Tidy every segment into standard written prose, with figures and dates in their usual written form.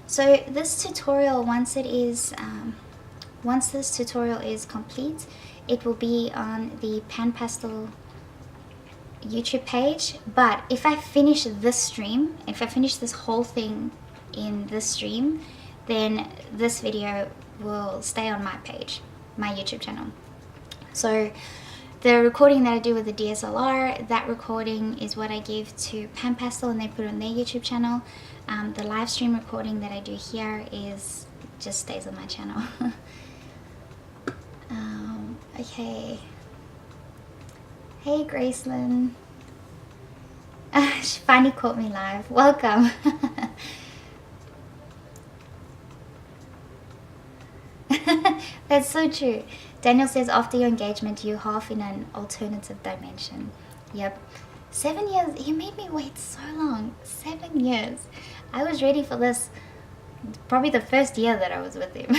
So this tutorial, once this tutorial is complete, it will be on the PanPastel YouTube page. But if I finish this stream, if I finish this whole thing in this stream, then this video will stay on my page, my YouTube channel. So the recording that I do with the DSLR, that recording is what I give to PanPastel and they put it on their YouTube channel. The live stream recording that I do here just stays on my channel. Okay. Hey Gracelyn. She finally caught me live. Welcome. That's so true. Daniel says after your engagement you half in an alternative dimension. Yep. 7 years. He made me wait so long. 7 years. I was ready for this probably the first year that I was with him.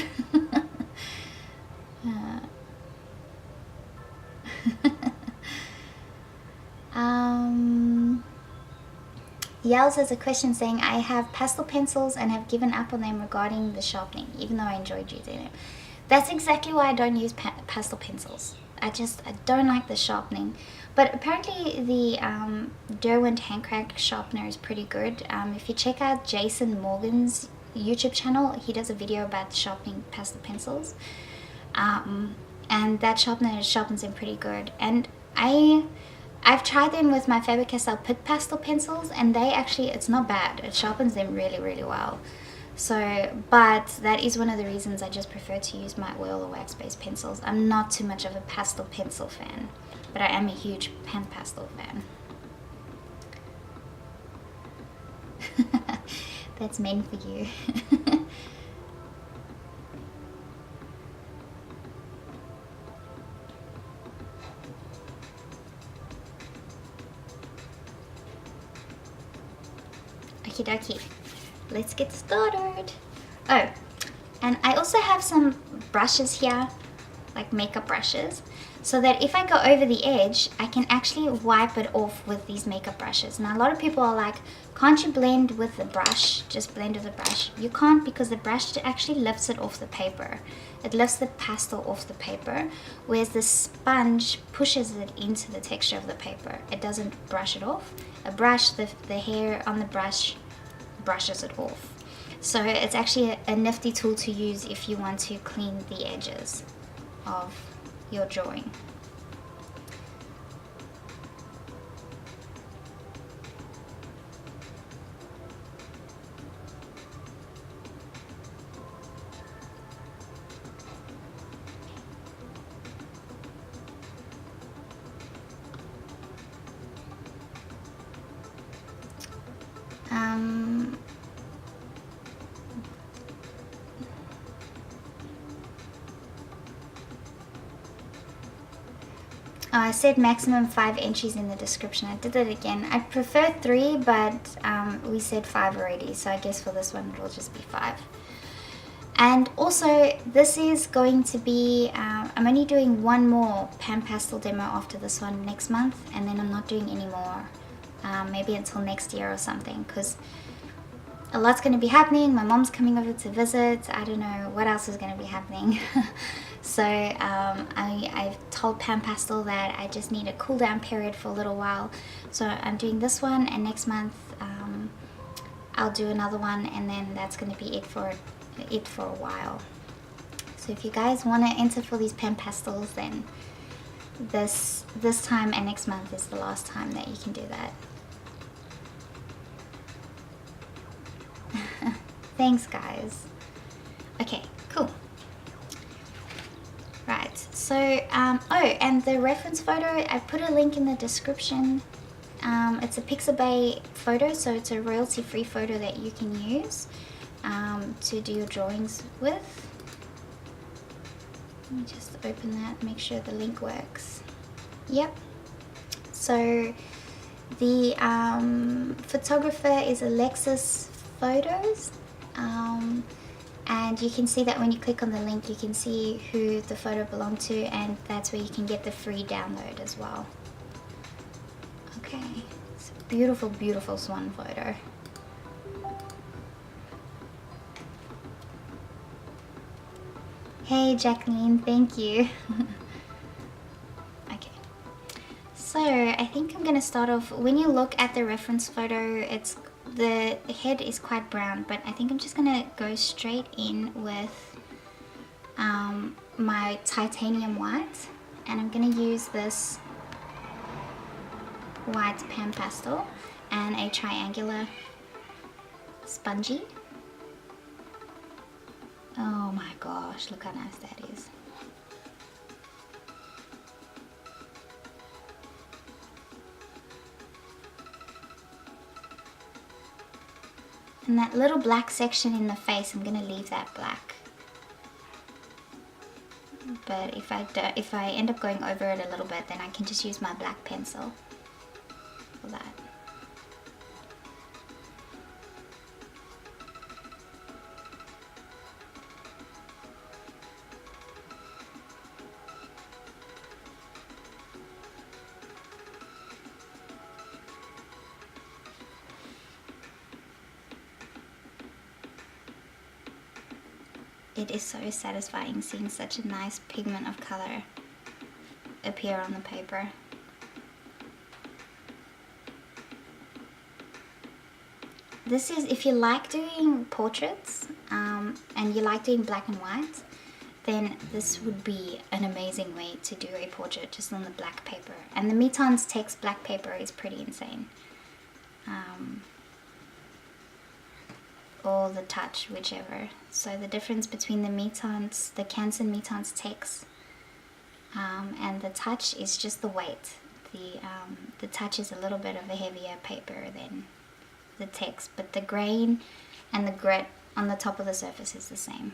Yell has a question saying, I have pastel pencils and have given up on them regarding the sharpening, even though I enjoyed using them. That's exactly why I don't use pastel pencils. I don't like the sharpening. But apparently the Derwent hand crank sharpener is pretty good. If you check out Jason Morgan's YouTube channel, he does a video about sharpening pastel pencils. And that sharpener sharpens them pretty good. And I've tried them with my Faber-Castell Pitt pastel pencils, and they actually, it's not bad. It sharpens them really, really well. So, but that is one of the reasons I just prefer to use my oil or wax-based pencils. I'm not too much of a pastel pencil fan, but I am a huge PanPastel fan. That's meant for you. Okie dokie, let's get started. Oh, and I also have some brushes here, like makeup brushes, so that if I go over the edge, I can actually wipe it off with these makeup brushes. Now a lot of people are like, can't you blend with the brush? Just blend with the brush. You can't, because the brush actually lifts it off the paper. It lifts the pastel off the paper, whereas the sponge pushes it into the texture of the paper. It doesn't brush it off. A brush, the hair on the brush brushes it off. So it's actually a nifty tool to use if you want to clean the edges of your drawing. I said maximum 5 entries in the description. I did it again. I prefer 3, but we said 5 already, so I guess for this one it'll just be 5. And also, this is going to be, I'm only doing one more PanPastel demo after this one next month, and then I'm not doing any more, maybe until next year or something, because a lot's going to be happening. My mom's coming over to visit. I don't know what else is going to be happening. So I've told PanPastel that I just need a cool down period for a little while. So I'm doing this one, and next month I'll do another one, and then that's going to be it for a while. So if you guys want to enter for these PanPastels, then this time and next month is the last time that you can do that. Thanks guys. Okay, cool. Right, so, oh, and the reference photo, I put a link in the description. It's a Pixabay photo, so it's a royalty-free photo that you can use to do your drawings with. Let me just open that, make sure the link works. Yep. So, the photographer is Alexis Photos. And you can see that when you click on the link, you can see who the photo belonged to, and that's where you can get the free download as well. Okay, it's a beautiful, beautiful swan photo. Hey Jacqueline, thank you. Okay, so I think I'm gonna start off. When you look at the reference photo, the head is quite brown, but I think I'm just gonna go straight in with my titanium white, and I'm gonna use this white PanPastel and a triangular spongy. Oh my gosh, look how nice that is. And that little black section in the face, I'm gonna leave that black. But if I end up going over it a little bit, then I can just use my black pencil for that. It is so satisfying seeing such a nice pigment of color appear on the paper. This is, if you like doing portraits and you like doing black and white, then this would be an amazing way to do a portrait just on the black paper. And the Mi-Tientes text black paper is pretty insane. Or the touch, whichever. So the difference between the Mi-Tientes, the Canson Mi-Tientes text and the touch is just the weight. The touch is a little bit of a heavier paper than the text, but the grain and the grit on the top of the surface is the same.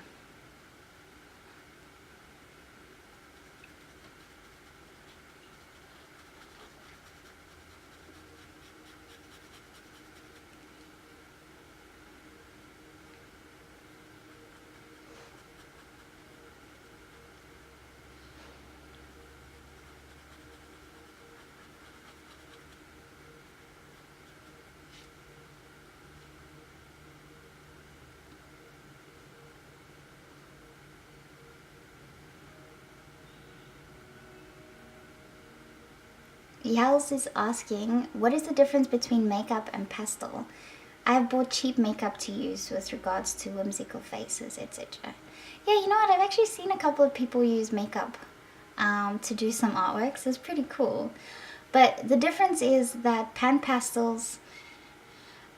Yels is asking, what is the difference between makeup and pastel? I've bought cheap makeup to use with regards to whimsical faces, etc. Yeah, you know what? I've actually seen a couple of people use makeup to do some artwork, so it's pretty cool. But the difference is that PanPastels,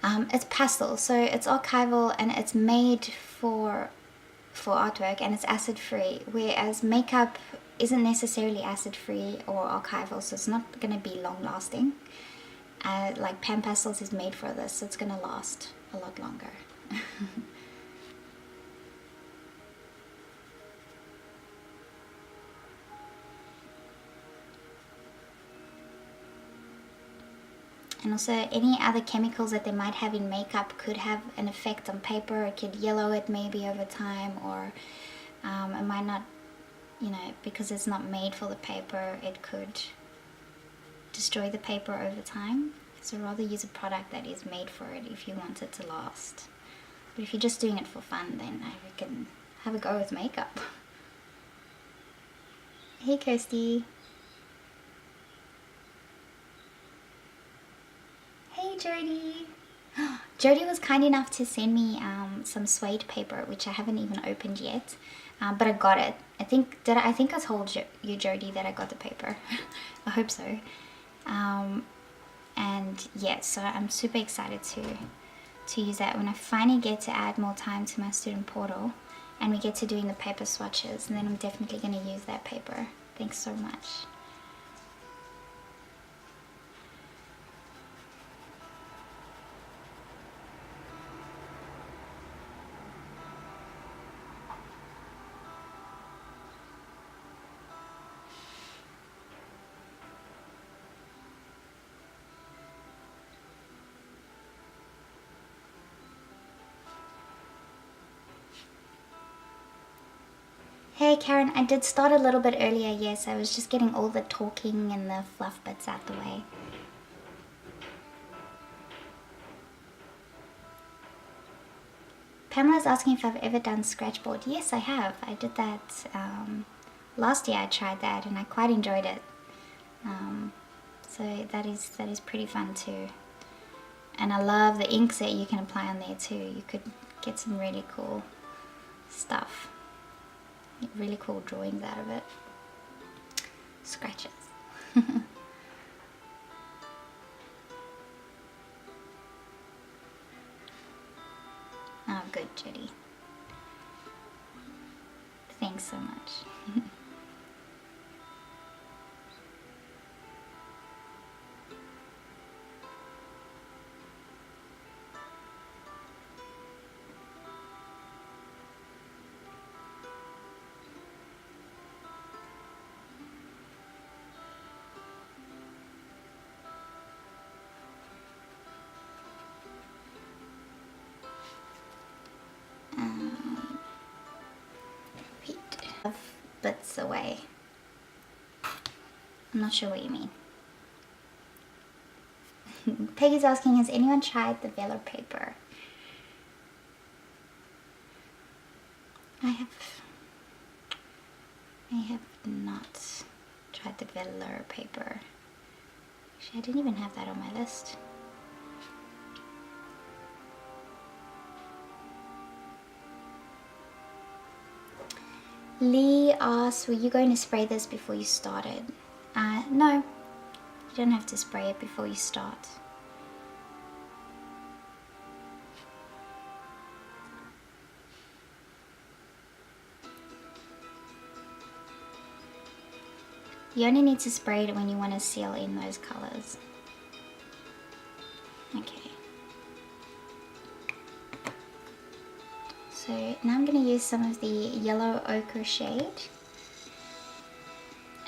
it's pastel, so it's archival and it's made for artwork and it's acid free, whereas makeup isn't necessarily acid free or archival, so it's not going to be long lasting. Like PanPastels is made for this, so it's going to last a lot longer. And also any other chemicals that they might have in makeup could have an effect on paper. It could yellow it maybe over time, or it might not, you know, because it's not made for the paper, it could destroy the paper over time. So rather use a product that is made for it if you want it to last. But if you're just doing it for fun, then I reckon have a go with makeup. Hey Kirsty. Hey Jody. Jody was kind enough to send me some suede paper, which I haven't even opened yet, but I got it. I think I told you, Jody, that I got the paper. I hope so. And yeah, so I'm super excited to use that when I finally get to add more time to my student portal and we get to doing the paper swatches, and then I'm definitely going to use that paper. Thanks so much. Hey Karen, I did start a little bit earlier, yes, I was just getting all the talking and the fluff bits out the way. Pamela's asking if I've ever done Scratchboard. Yes, I have. I did that last year. I tried that and I quite enjoyed it. So that is pretty fun too. And I love the inks that you can apply on there too. You could get some really cool stuff. Really cool drawings out of it. Scratches. Oh, good, Judy. Thanks so much. Bits away. I'm not sure what you mean. Peggy's asking, has anyone tried the vellum paper? I have not tried the vellum paper. Actually, I didn't even have that on my list. Lee asks, were you going to spray this before you started? No, you don't have to spray it before you start. You only need to spray it when you want to seal in those colors. Okay. So now I'm going to use some of the yellow ochre shade.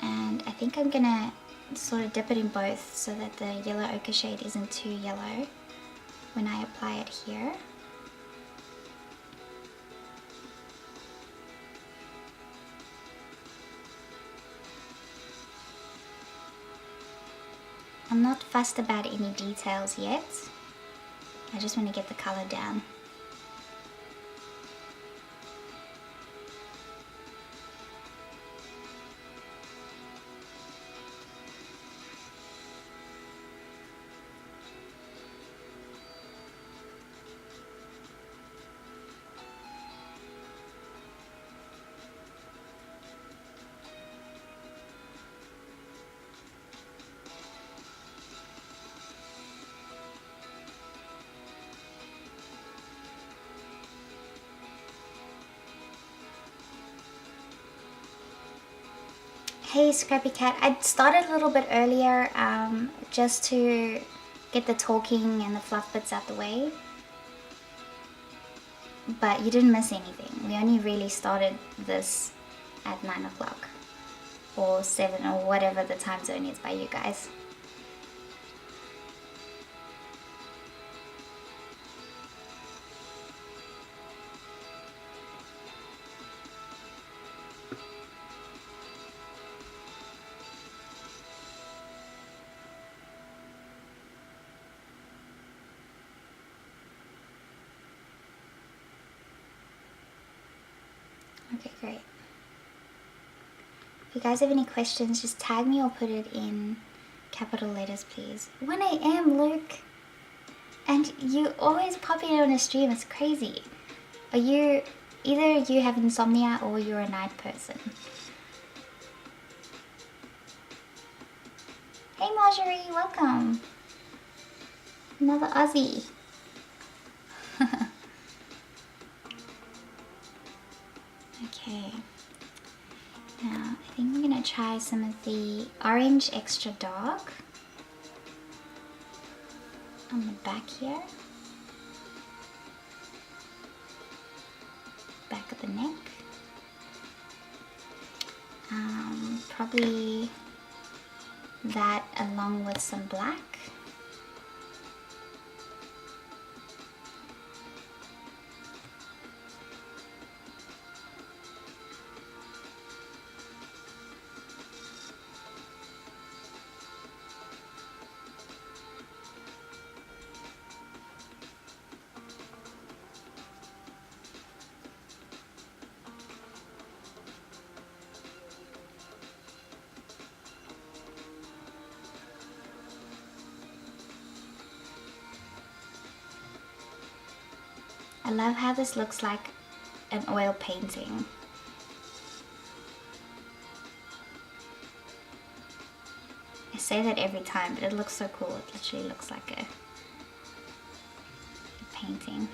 And I think I'm going to sort of dip it in both so that the yellow ochre shade isn't too yellow when I apply it here. I'm not fussed about any details yet. I just want to get the color down. Hey Scrappy Cat, I started a little bit earlier just to get the talking and the fluff bits out the way. But you didn't miss anything. We only really started this at 9 o'clock or 7 or whatever the time zone is by you guys. Okay, great. If you guys have any questions, just tag me or put it in capital letters, please. 1 AM, Luke. And you always pop in on a stream, it's crazy. Are you, either you have insomnia or you're a night person. Hey Marjorie, welcome. Another Aussie. Okay, now I think I'm going to try some of the orange extra dark on the back here, back of the neck, probably that along with some black. I love how this looks like an oil painting. I say that every time, but it looks so cool. It literally looks like a painting.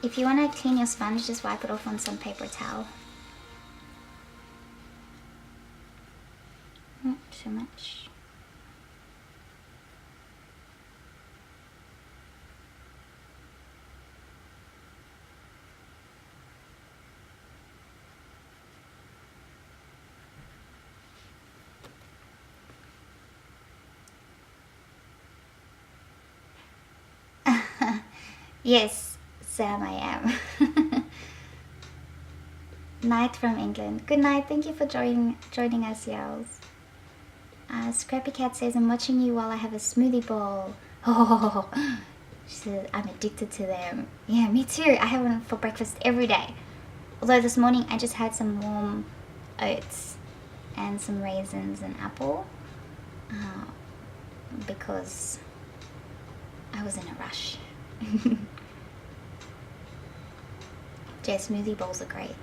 If you want to clean your sponge, just wipe it off on some paper towel. Not too much. Yes, Sam, I am. Night from England. Good night. Thank you for joining us, Yells. Scrappy Cat says, I'm watching you while I have a smoothie bowl. Oh, she said, I'm addicted to them. Yeah, me too. I have one for breakfast every day. Although this morning I just had some warm oats and some raisins and apple because I was in a rush. Yeah, smoothie bowls are great.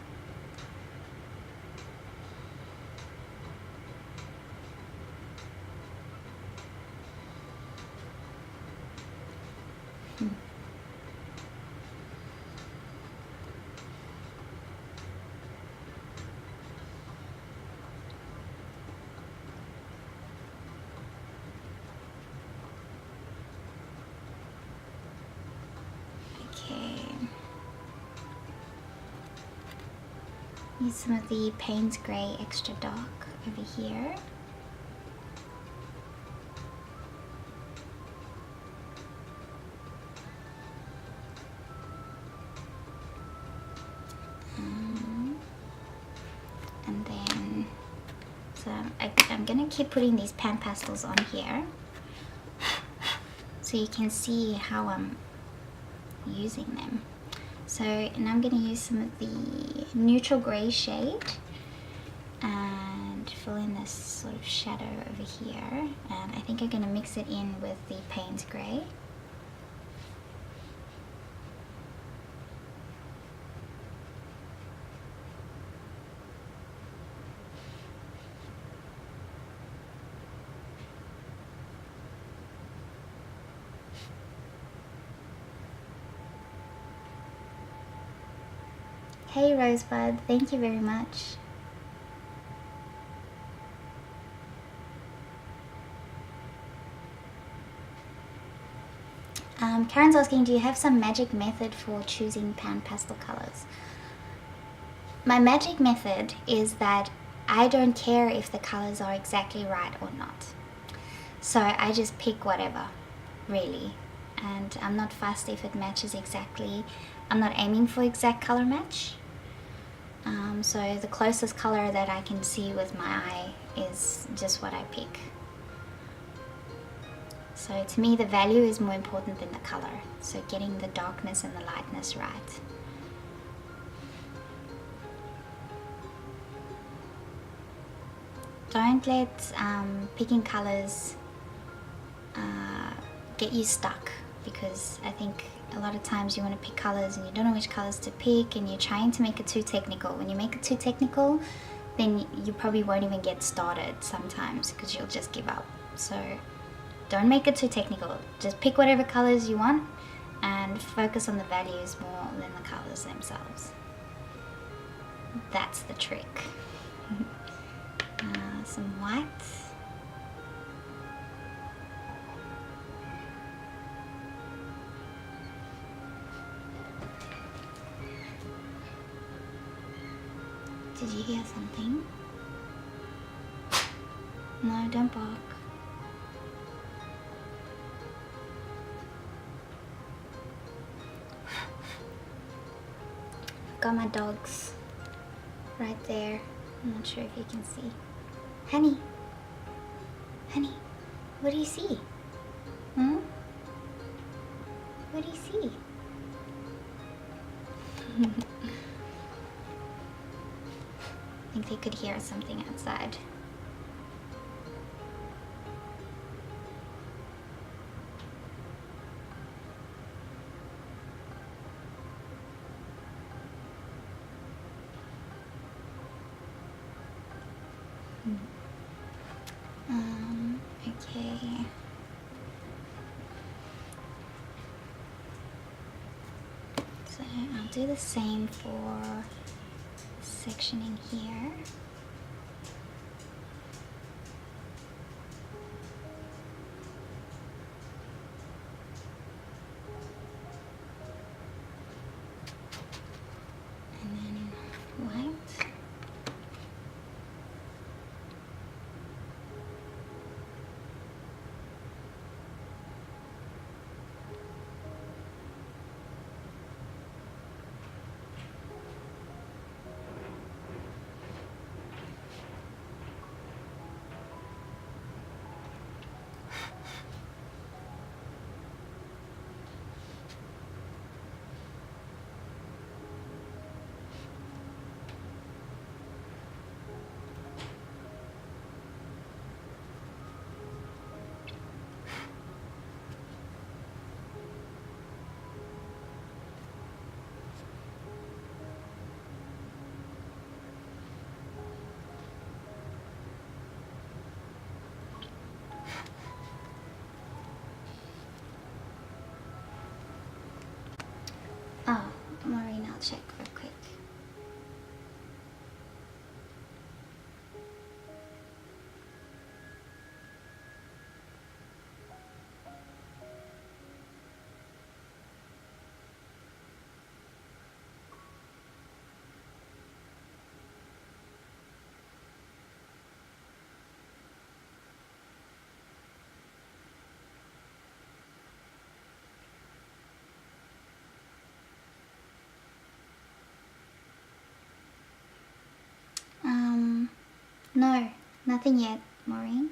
Use some of the Paynes Grey extra dark over here. And then, so I'm gonna keep putting these pan pastels on here so you can see how I'm using them. So now I'm going to use some of the neutral grey shade and fill in this sort of shadow over here, and I think I'm going to mix it in with the Paynes Grey. Hey Rosebud, thank you very much. Karen's asking, do you have some magic method for choosing PanPastel colors? My magic method is that I don't care if the colors are exactly right or not. So I just pick whatever, really. And I'm not fussed if it matches exactly. I'm not aiming for exact color match. So the closest color that I can see with my eye is just what I pick. So to me the value is more important than the color. So getting the darkness and the lightness right. Don't let picking colors get you stuck, because I think a lot of times you want to pick colors and you don't know which colors to pick and you're trying to make it too technical. When you make it too technical, then you probably won't even get started sometimes because you'll just give up. So don't make it too technical. Just pick whatever colors you want and focus on the values more than the colors themselves. That's the trick. Some white. Did you hear something? No, don't bark. Got my dogs right there. I'm not sure if you can see. Honey, honey, what do you see? Hmm? see. I think they could hear something outside. Okay. So I'll do the same for this section in here. And then white. Oh, Maureen, I'll check real quick. No, nothing yet, Maureen.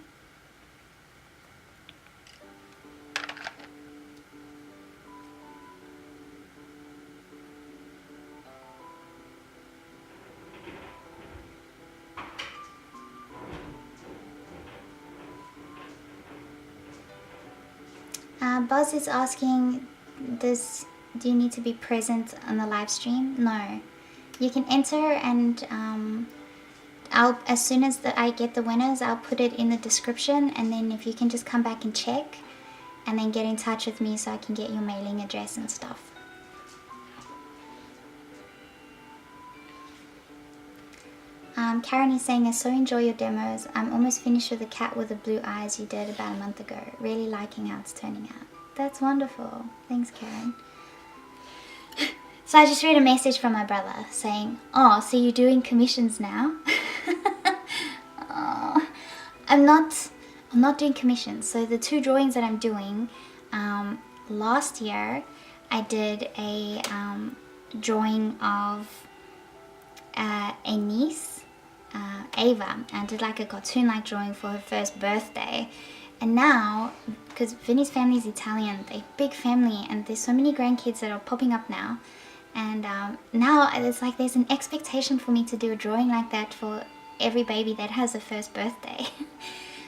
Buzz is asking, do you need to be present on the live stream? No. You can enter and as soon as I get the winners, I'll put it in the description, and then if you can just come back and check and then get in touch with me so I can get your mailing address and stuff. Karen is saying, I so enjoy your demos. I'm almost finished with the cat with the blue eyes you did about a month ago. Really liking how it's turning out. That's wonderful. Thanks, Karen. So I just read a message from my brother saying, oh, so you're doing commissions now? Oh, I'm not doing commissions. So the two drawings that I'm doing, last year I did a drawing of a niece, Ava. I did like a cartoon-like drawing for her first birthday. And now, because Vinny's family is Italian, they're a big family, and there's so many grandkids that are popping up now. And now it's like there's an expectation for me to do a drawing like that for every baby that has a first birthday.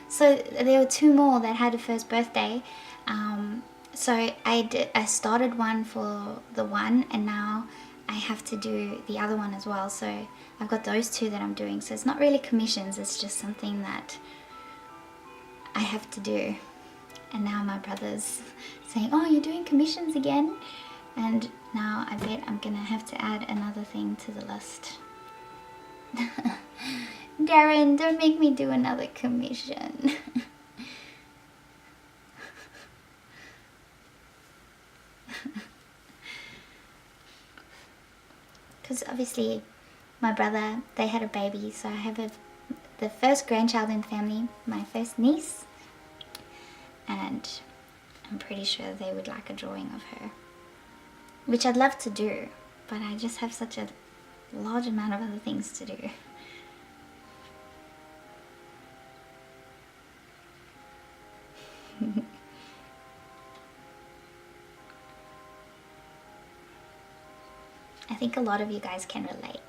So there were two more that had a first birthday. So I started one for the one, and now I have to do the other one as well. So I've got those two that I'm doing. So it's not really commissions, it's just something that I have to do. And now my brother's saying, oh, you're doing commissions again? And now I bet I'm gonna have to add another thing to the list. Darren, don't make me do another commission. Because obviously my brother, they had a baby, so I have the first grandchild in the family, my first niece, and I'm pretty sure they would like a drawing of her, which I'd love to do, but I just have such a large amount of other things to do. think a lot of you guys can relate.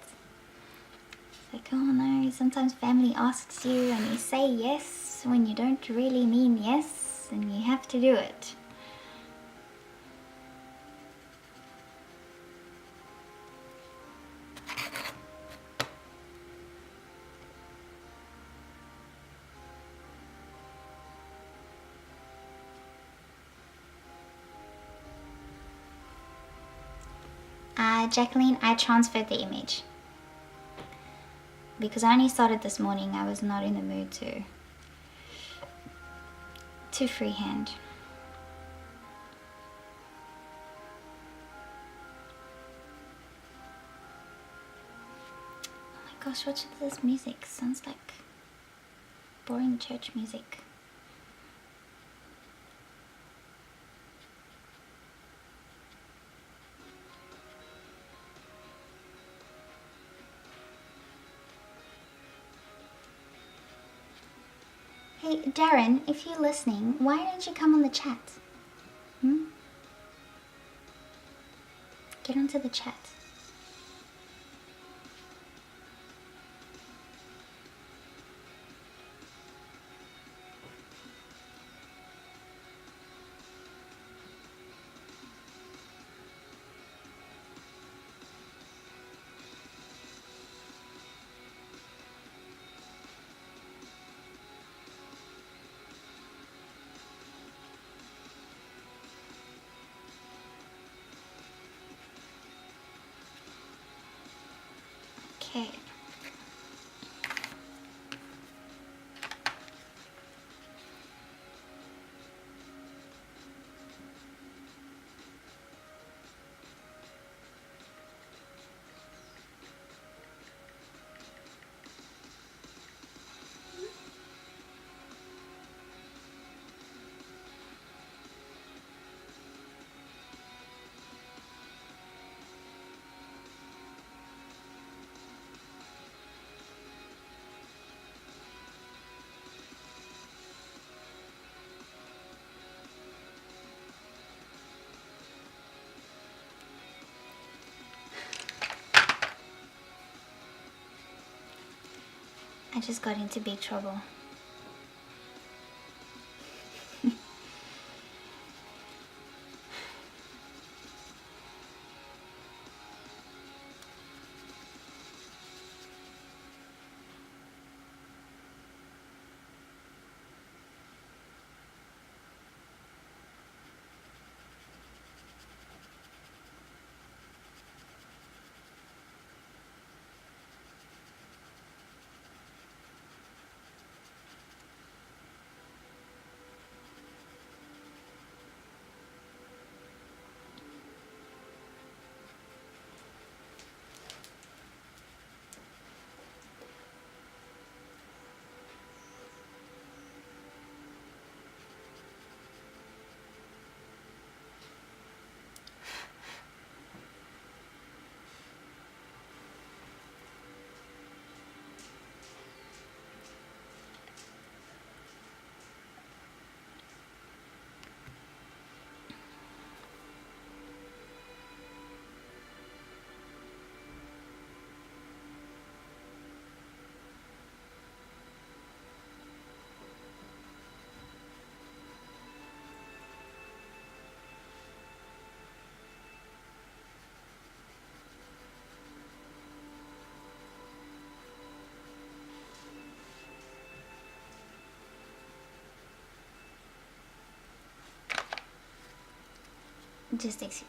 It's like, oh no, sometimes family asks you and you say yes when you don't really mean yes, and you have to do it. Jacqueline, I transferred the image because I only started this morning. I was not in the mood to freehand. Oh my gosh, what's with this music? Sounds like boring church music. Hey, Darren, if you're listening, why don't you come on the chat? Get onto the chat. Okay. I just got into big trouble.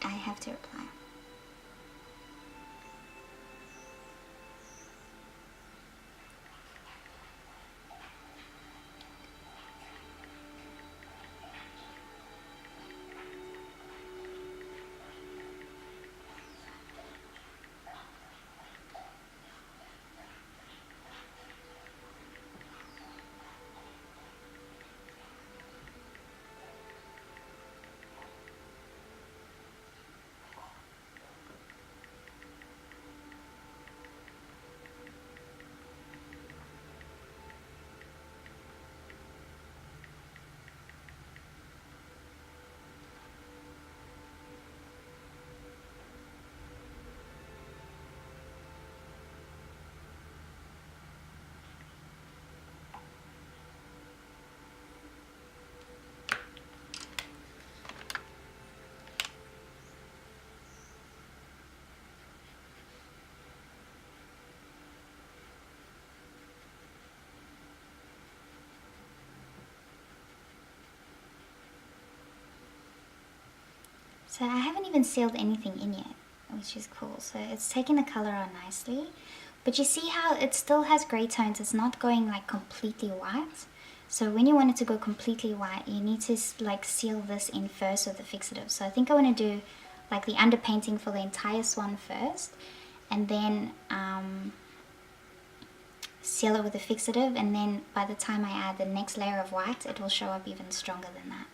I have to reply. So I haven't even sealed anything in yet, which is cool. So it's taking the color on nicely. But you see how it still has gray tones. It's not going like completely white. So when you want it to go completely white, you need to like seal this in first with the fixative. So I think I want to do like the underpainting for the entire Swan first, and then seal it with the fixative, and then by the time I add the next layer of white, it will show up even stronger than that.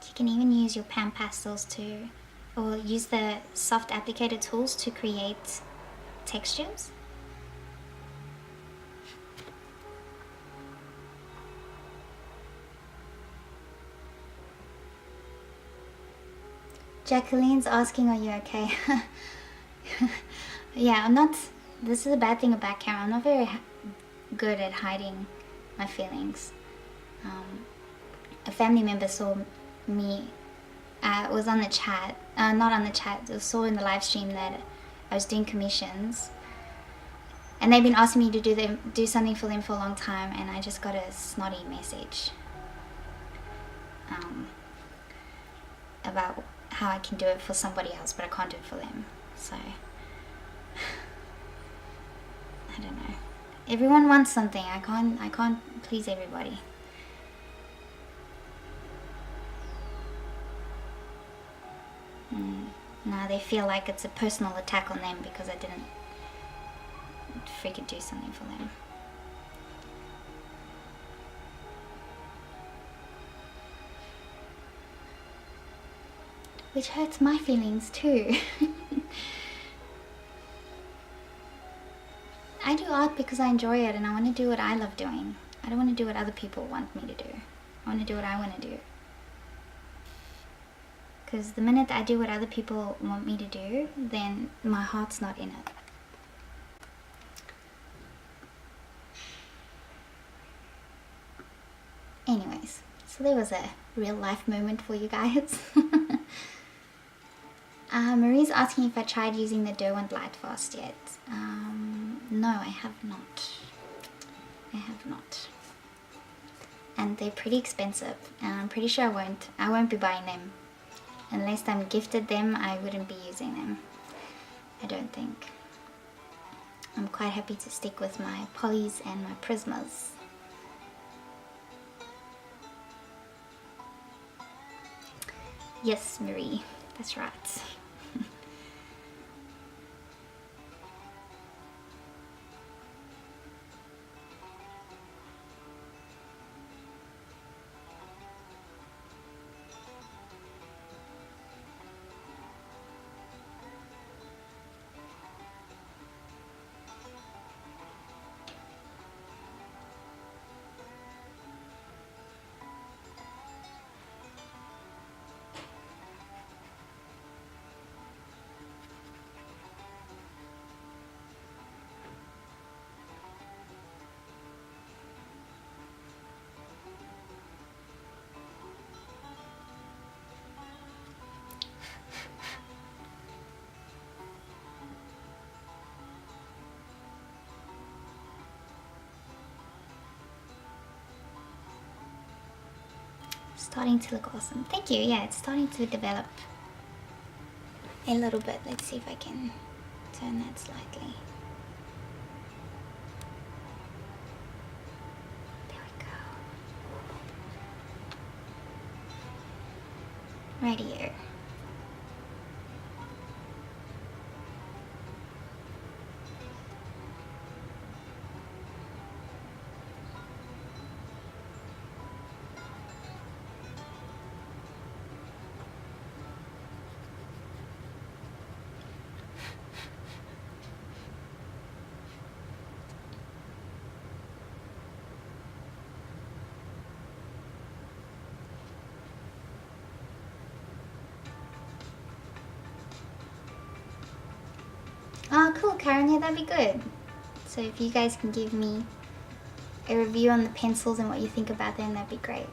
You can even use your PanPastels to, or use the soft applicator tools to create textures. Jacqueline's asking, are you okay? Yeah, I'm not, this is a bad thing about camera. I'm not very good at hiding my feelings. A family member saw me, was on the chat, not on the chat, saw in the live stream that I was doing commissions, and they've been asking me to do something for them for a long time, and I just got a snotty message about how I can do it for somebody else, but I can't do it for them. So I don't know. Everyone wants something. I can't please everybody. Now they feel like it's a personal attack on them because I didn't freaking do something for them. Which hurts my feelings too. I do art because I enjoy it and I want to do what I love doing. I don't want to do what other people want me to do. I want to do what I want to do. Because the minute I do what other people want me to do, then my heart's not in it. Anyways, so there was a real life moment for you guys. Marie's asking if I tried using the Derwent Lightfast yet. No, I have not. I have not. And they're pretty expensive, and I'm pretty sure I won't be buying them. Unless I'm gifted them, I wouldn't be using them. I don't think. I'm quite happy to stick with my polys and my prismas. Yes, Marie, that's right. Starting to look awesome. Thank you. Yeah, it's starting to develop a little bit. Let's see if I can turn that slightly. There we go. Right here. Oh, cool, Karen. Yeah, that'd be good. So if you guys can give me a review on the pencils and what you think about them, that'd be great.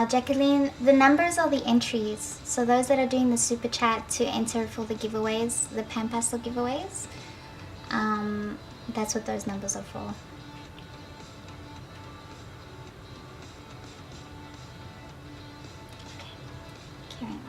Jacqueline, the numbers are the entries. So those that are doing the super chat to enter for the giveaways, the PanPastel giveaways, that's what those numbers are for. Okay, carrying on.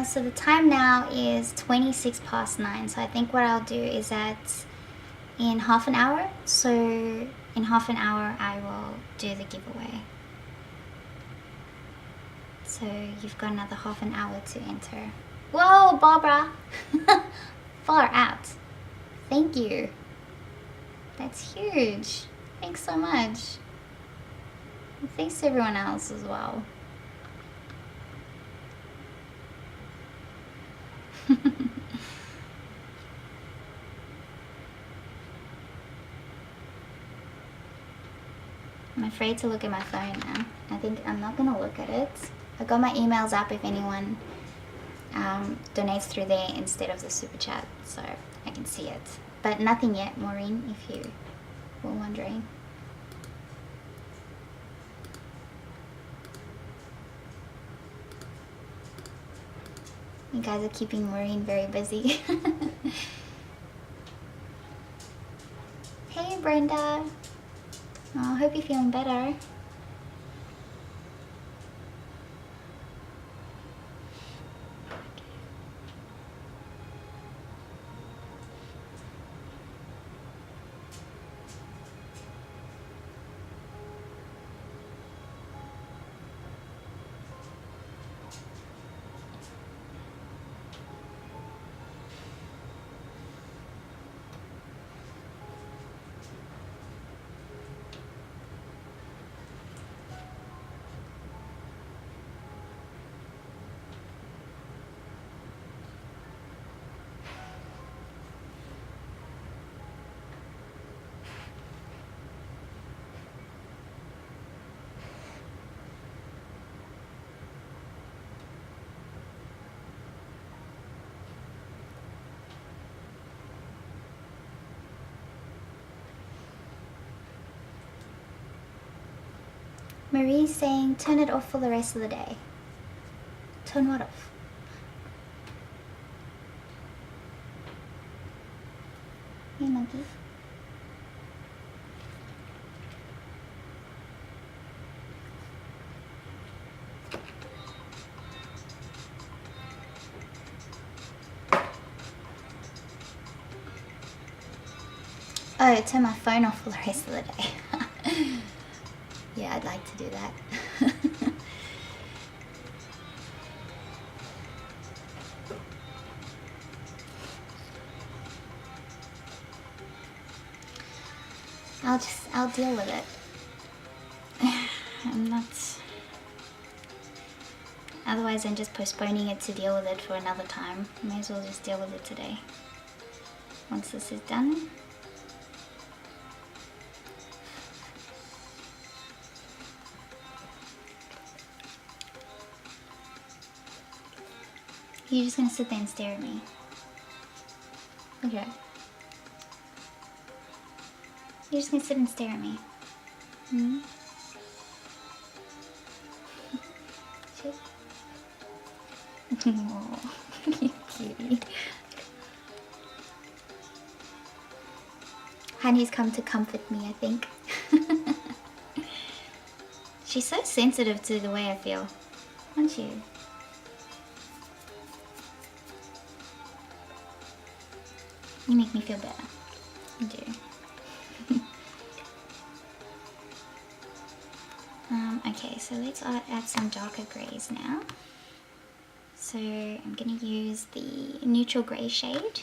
So the time now is 26 past 9. So I think what I'll do is that in half an hour, so in half an hour I will do the giveaway. So you've got another half an hour to enter. Whoa, Barbara! Far out. Thank you. That's huge. Thanks so much. And thanks to everyone else as well. I'm afraid to look at my phone now. I think I'm not gonna look at it. I got my emails up if anyone donates through there instead of the super chat, so I can see it. But nothing yet, Maureen, if you were wondering. You guys are keeping Maureen very busy. Hey Brenda. Oh, I hope you're feeling better. Marie's saying turn it off for the rest of the day. Turn what off? Hey monkey. Oh, turn my phone off for the rest of the day. Yeah, I'd like to do that. I'll deal with it. I'm not... Otherwise I'm just postponing it to deal with it for another time. May as well just deal with it today. Once this is done. You're just gonna sit there and stare at me. Look at it. You're just gonna sit and stare at me. Hmm? Oh, you cutie. Honey's come to comfort me, I think. She's so sensitive to the way I feel, aren't you? You make me feel better. You do. Okay, so let's add some darker greys now. So I'm going to use the neutral grey shade.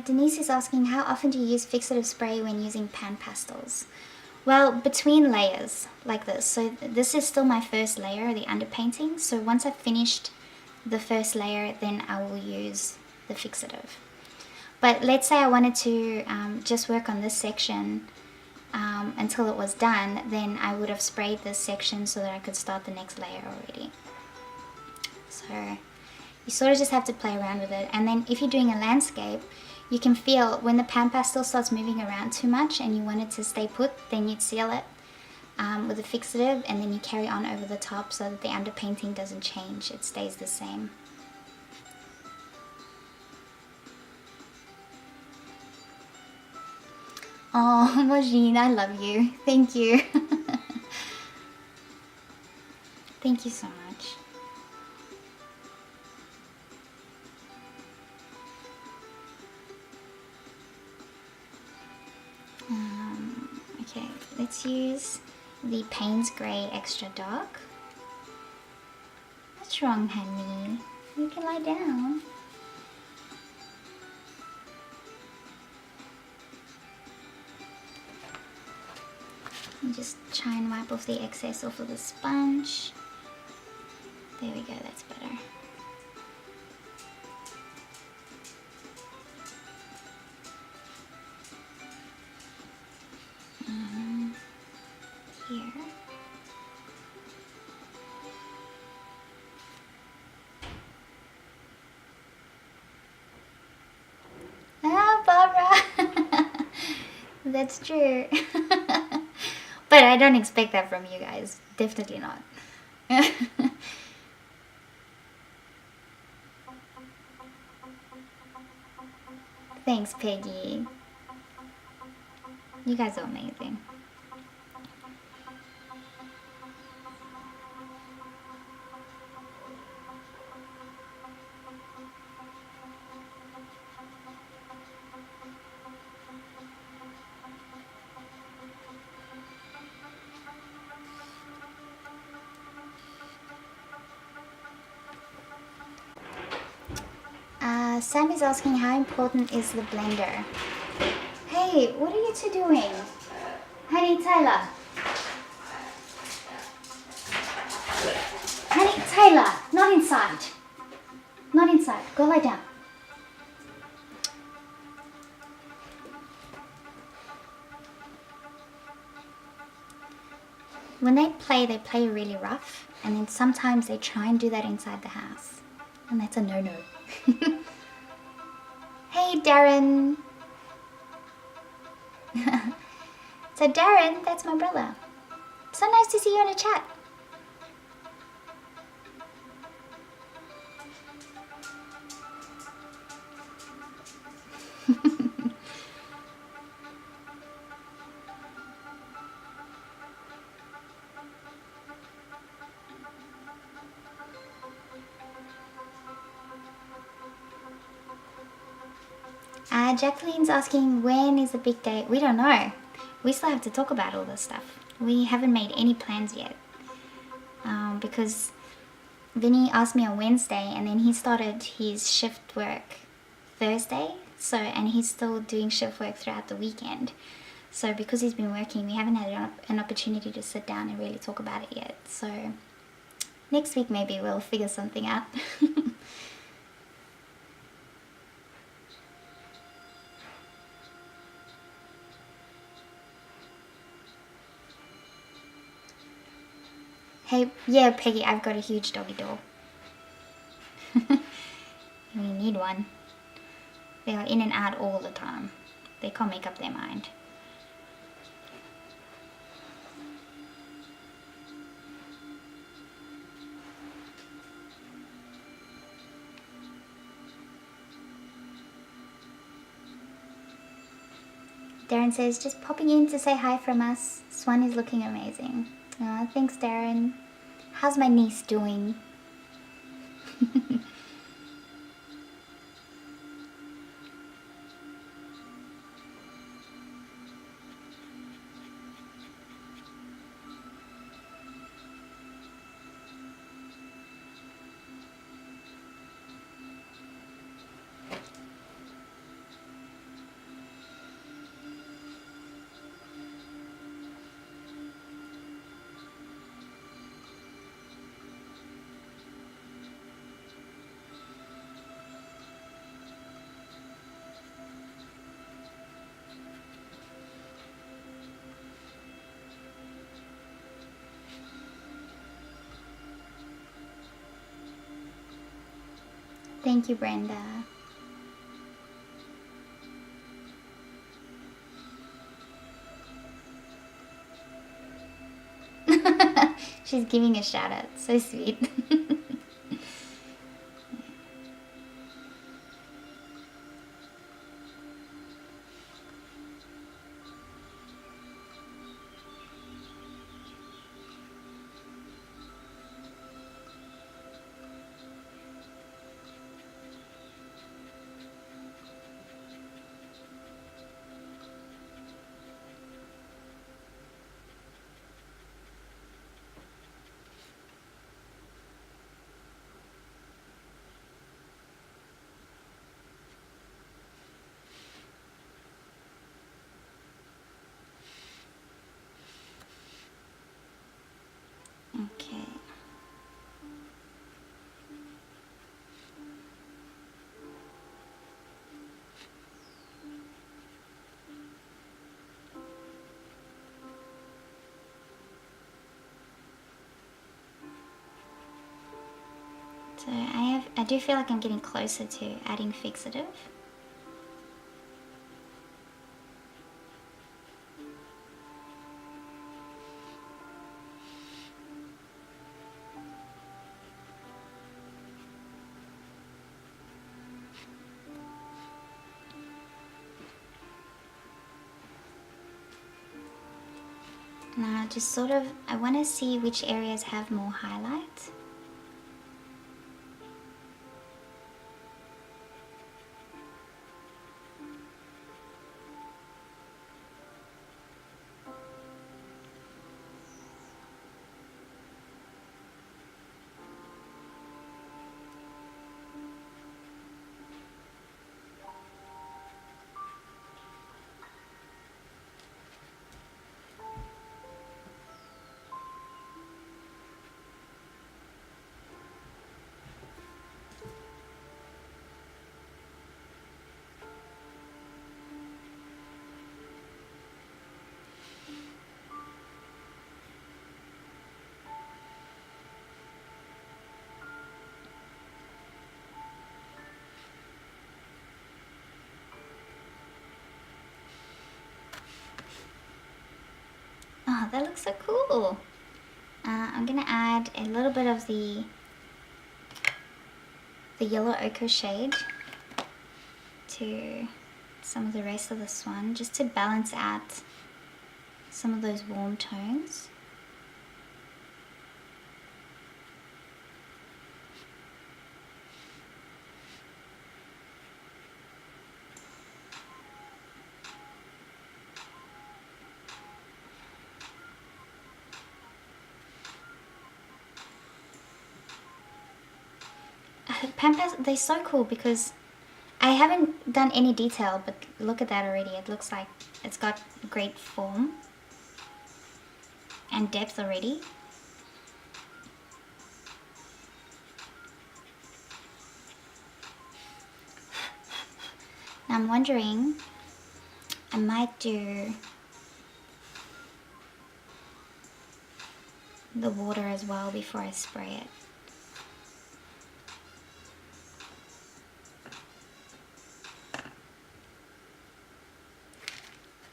Denise is asking, how often do you use fixative spray when using PanPastels? Well, between layers, like this. So this is still my first layer, the underpainting. So once I've finished the first layer, then I will use the fixative. But let's say I wanted to just work on this section until it was done, then I would have sprayed this section so that I could start the next layer already. So you sort of just have to play around with it. And then if you're doing a landscape, you can feel when the PanPastel starts moving around too much and you want it to stay put, then you'd seal it with a fixative, and then you carry on over the top so that the underpainting doesn't change, it stays the same. Oh, Mojine, I love you. Thank you. Thank you so much. Okay, let's use the Paynes Grey Extra Dark. What's wrong, honey? You can lie down. And just try and wipe off the excess off of the sponge. There we go, that's better. Here. Ah, Barbara! That's true. But I don't expect that from you guys. Definitely not. Thanks, Peggy. You guys are amazing. Sam is asking, how important is the blender? Hey, what are you two doing? Honey, Taylor. Honey, Taylor, not inside. Not inside. Go lie down. When they play really rough, and then sometimes they try and do that inside the house. And that's a no-no. Hey, Darren. So Darren, that's my brother. So nice to see you in a chat. Jacqueline's asking, when is the big day? We don't know. We still have to talk about all this stuff. We haven't made any plans yet. Because Vinny asked me on Wednesday, and then he started his shift work Thursday. So, and he's still doing shift work throughout the weekend. So because he's been working, we haven't had an opportunity to sit down and really talk about it yet. So next week maybe we'll figure something out. Hey, yeah, Peggy, I've got a huge doggy door. We need one. They are in and out all the time. They can't make up their mind. Darren says, just popping in to say hi from us. Swan is looking amazing. Aw, thanks, Darren. How's my niece doing? Thank you, Brenda. She's giving a shout out. So sweet. Okay. So I do feel like I'm getting closer to adding fixative. Now just sort of, I want to see which areas have more highlight. Oh, that looks so cool. I'm gonna add a little bit of the yellow ochre shade to some of the rest of the Swan, just to balance out some of those warm tones. PanPastel, they're so cool because I haven't done any detail, but look at that already. It looks like it's got great form and depth already. Now I'm wondering, I might do the water as well before I spray it.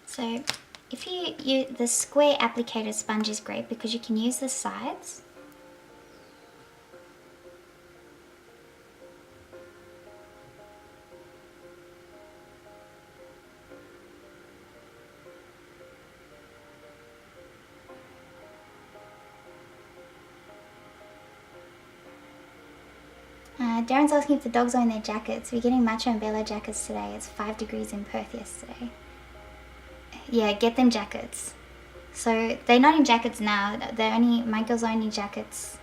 So if the square applicator sponge is great because you can use the sides. Darren's asking if the dogs are in their jackets. We're getting Macho and Bella jackets today. It's 5 degrees in Perth yesterday. Yeah, get them jackets. So they're not in jackets now. My girls are only jackets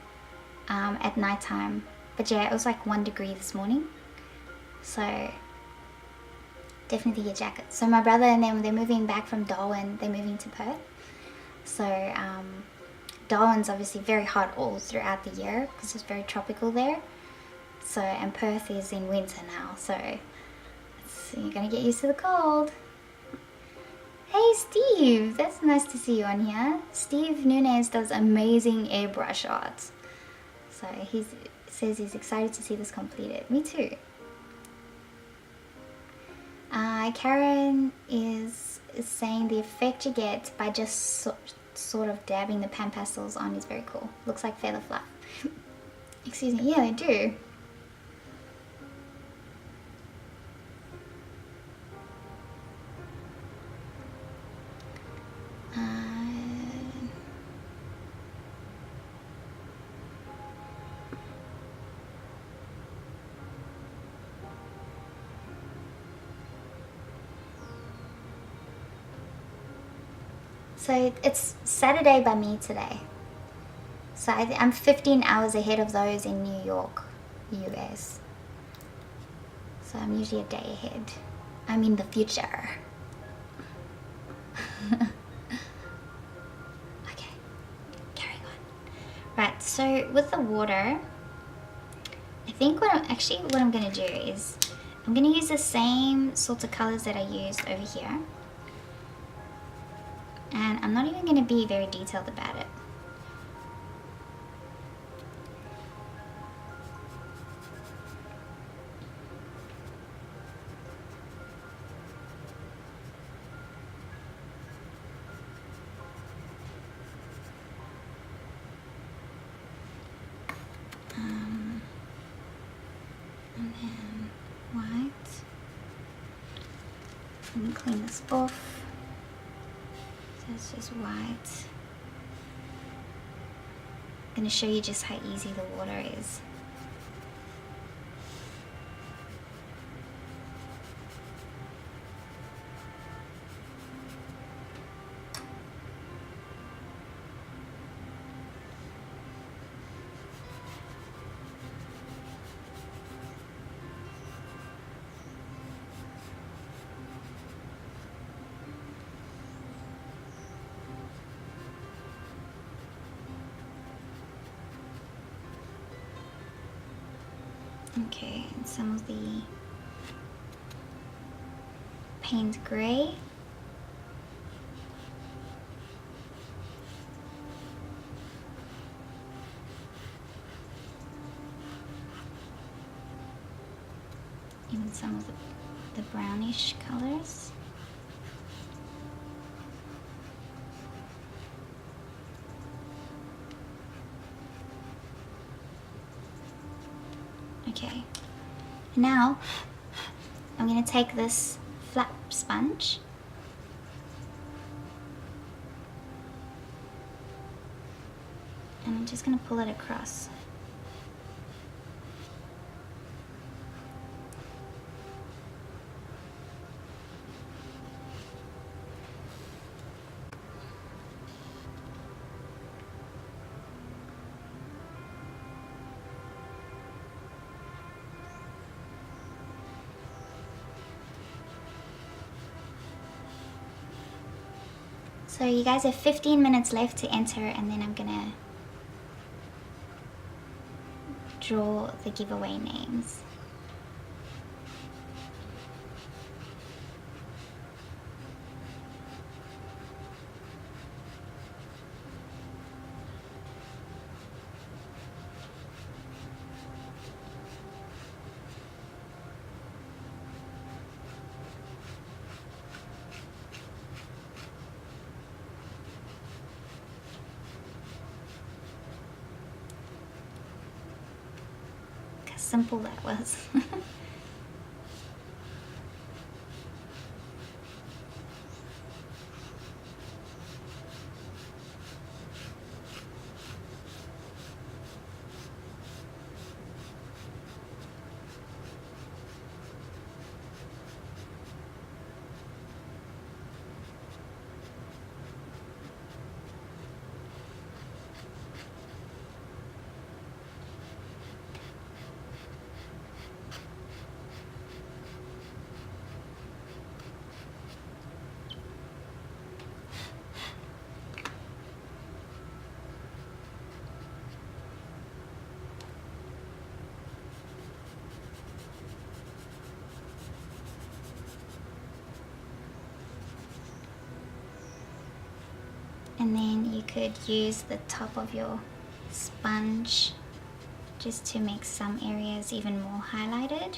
at night time. But yeah, it was like 1 degree this morning. So definitely get jackets. So my brother and them, they're moving back from Darwin. They're moving to Perth. So Darwin's obviously very hot all throughout the year because it's very tropical there. So, and Perth is in winter now, so you're gonna get used to the cold. Hey Steve, that's nice to see you on here. Steve Nunez does amazing airbrush art. So he says he's excited to see this completed. Me too. Karen is saying the effect you get by just sort of dabbing the PanPastels on is very cool. Looks like feather fluff. Excuse me, yeah they do. So it's Saturday by me today. So I'm 15 hours ahead of those in New York, US. So I'm usually a day ahead. I'm in the future. Okay, carrying on. Right, so with the water, I think what I'm going to do is I'm going to use the same sorts of colors that I used over here. And I'm not even going to be very detailed about it. And then white. Let me clean this off. It's just white. I'm going to show you just how easy the water is. Okay, and some of the Paynes Grey. Even some of the brownish colors. Okay, now I'm going to take this flat sponge and I'm just going to pull it across. So you guys have 15 minutes left to enter, and then I'm gonna draw the giveaway names. how simple that was. And then you could use the top of your sponge just to make some areas even more highlighted.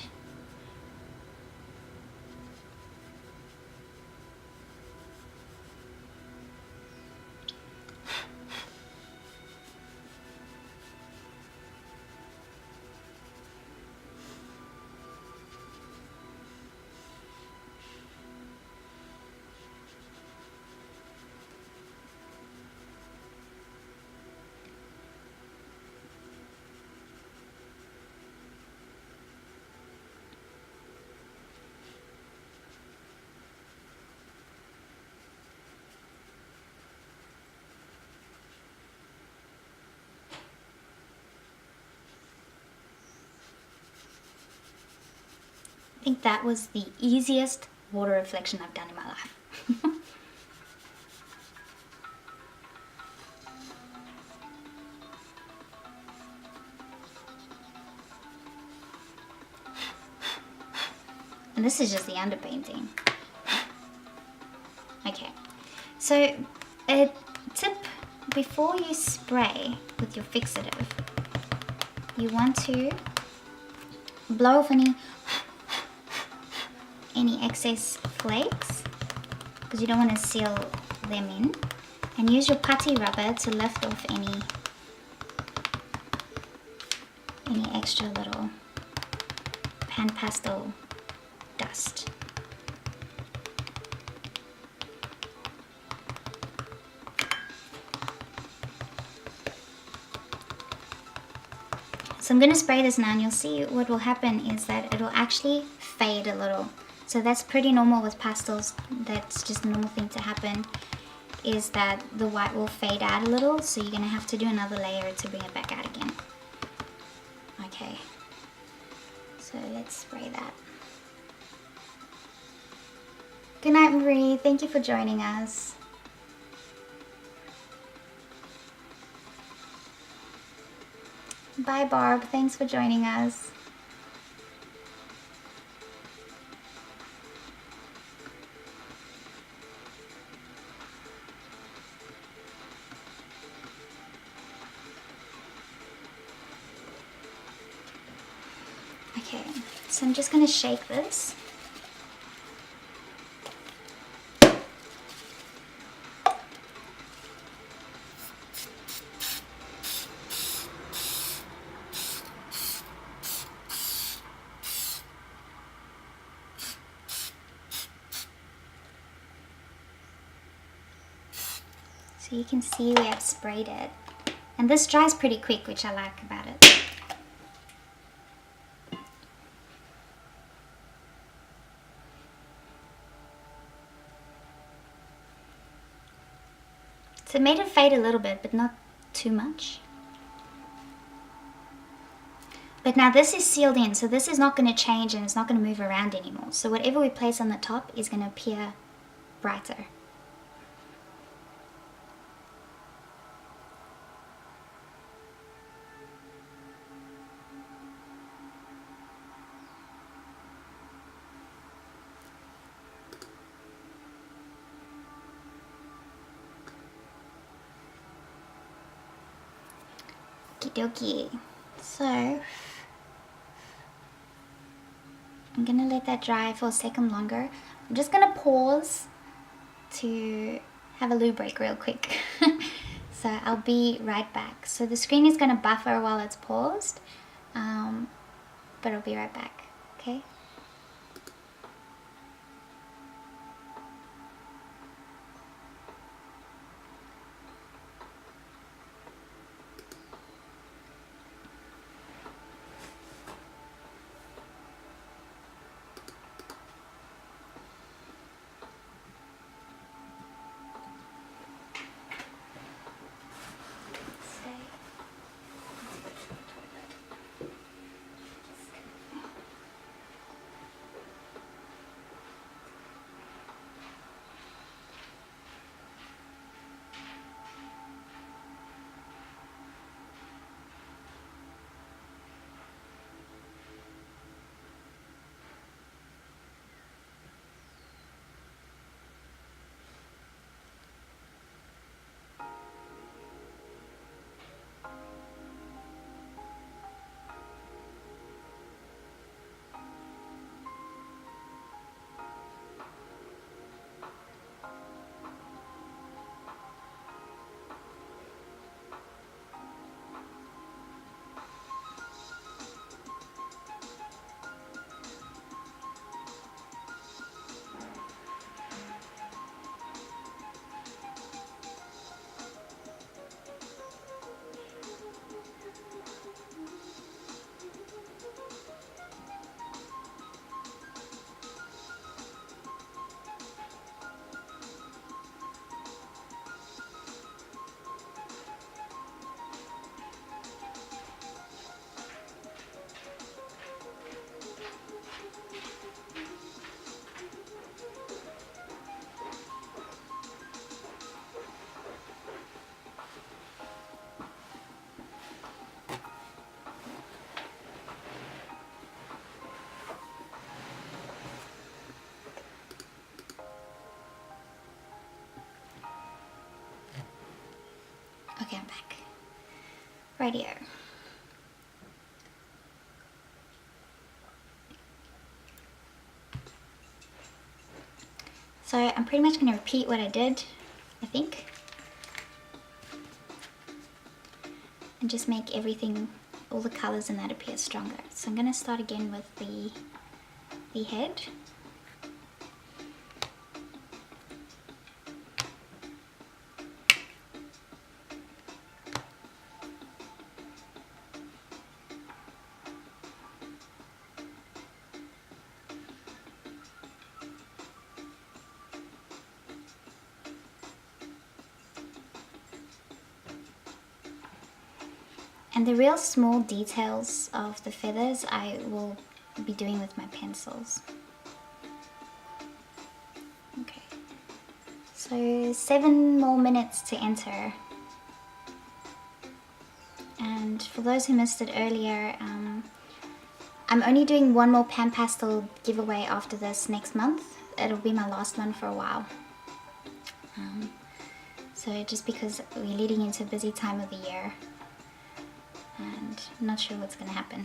I think that was the easiest water reflection I've done in my life. And this is just the underpainting. Okay, so a tip before you spray with your fixative, you want to blow off any excess flakes, because you don't want to seal them in, and use your putty rubber to lift off any extra little PanPastel dust. So I'm going to spray this now, and you'll see what will happen is that it'll actually fade a little. So that's pretty normal with pastels. That's just a normal thing to happen, is that the white will fade out a little, so you're going to have to do another layer to bring it back out again. Okay, so let's spray that. Good night, Marie. Thank you for joining us. Bye, Barb. Thanks for joining us. Okay, so I'm just going to shake this. So you can see we have sprayed it. And this dries pretty quick, which I like about it. So it made it fade a little bit, but not too much. But now this is sealed in, so this is not going to change and it's not going to move around anymore. So whatever we place on the top is going to appear brighter. Okie dokie. So I'm gonna let that dry for a second longer. I'm just gonna pause to have a loo break real quick. So I'll be right back. So the screen is gonna buffer while it's paused. but I'll be right back, okay? Okay, I'm back. Radio. So I'm pretty much going to repeat what I did, I think. And just make everything, all the colors in that appear stronger. So I'm going to start again with the head. And the real small details of the feathers I will be doing with my pencils. Okay, so 7 more minutes to enter. And for those who missed it earlier, I'm only doing one more PanPastel giveaway after this next month. It'll be my last one for a while. So just because we're leading into a busy time of the year, and I'm not sure what's going to happen.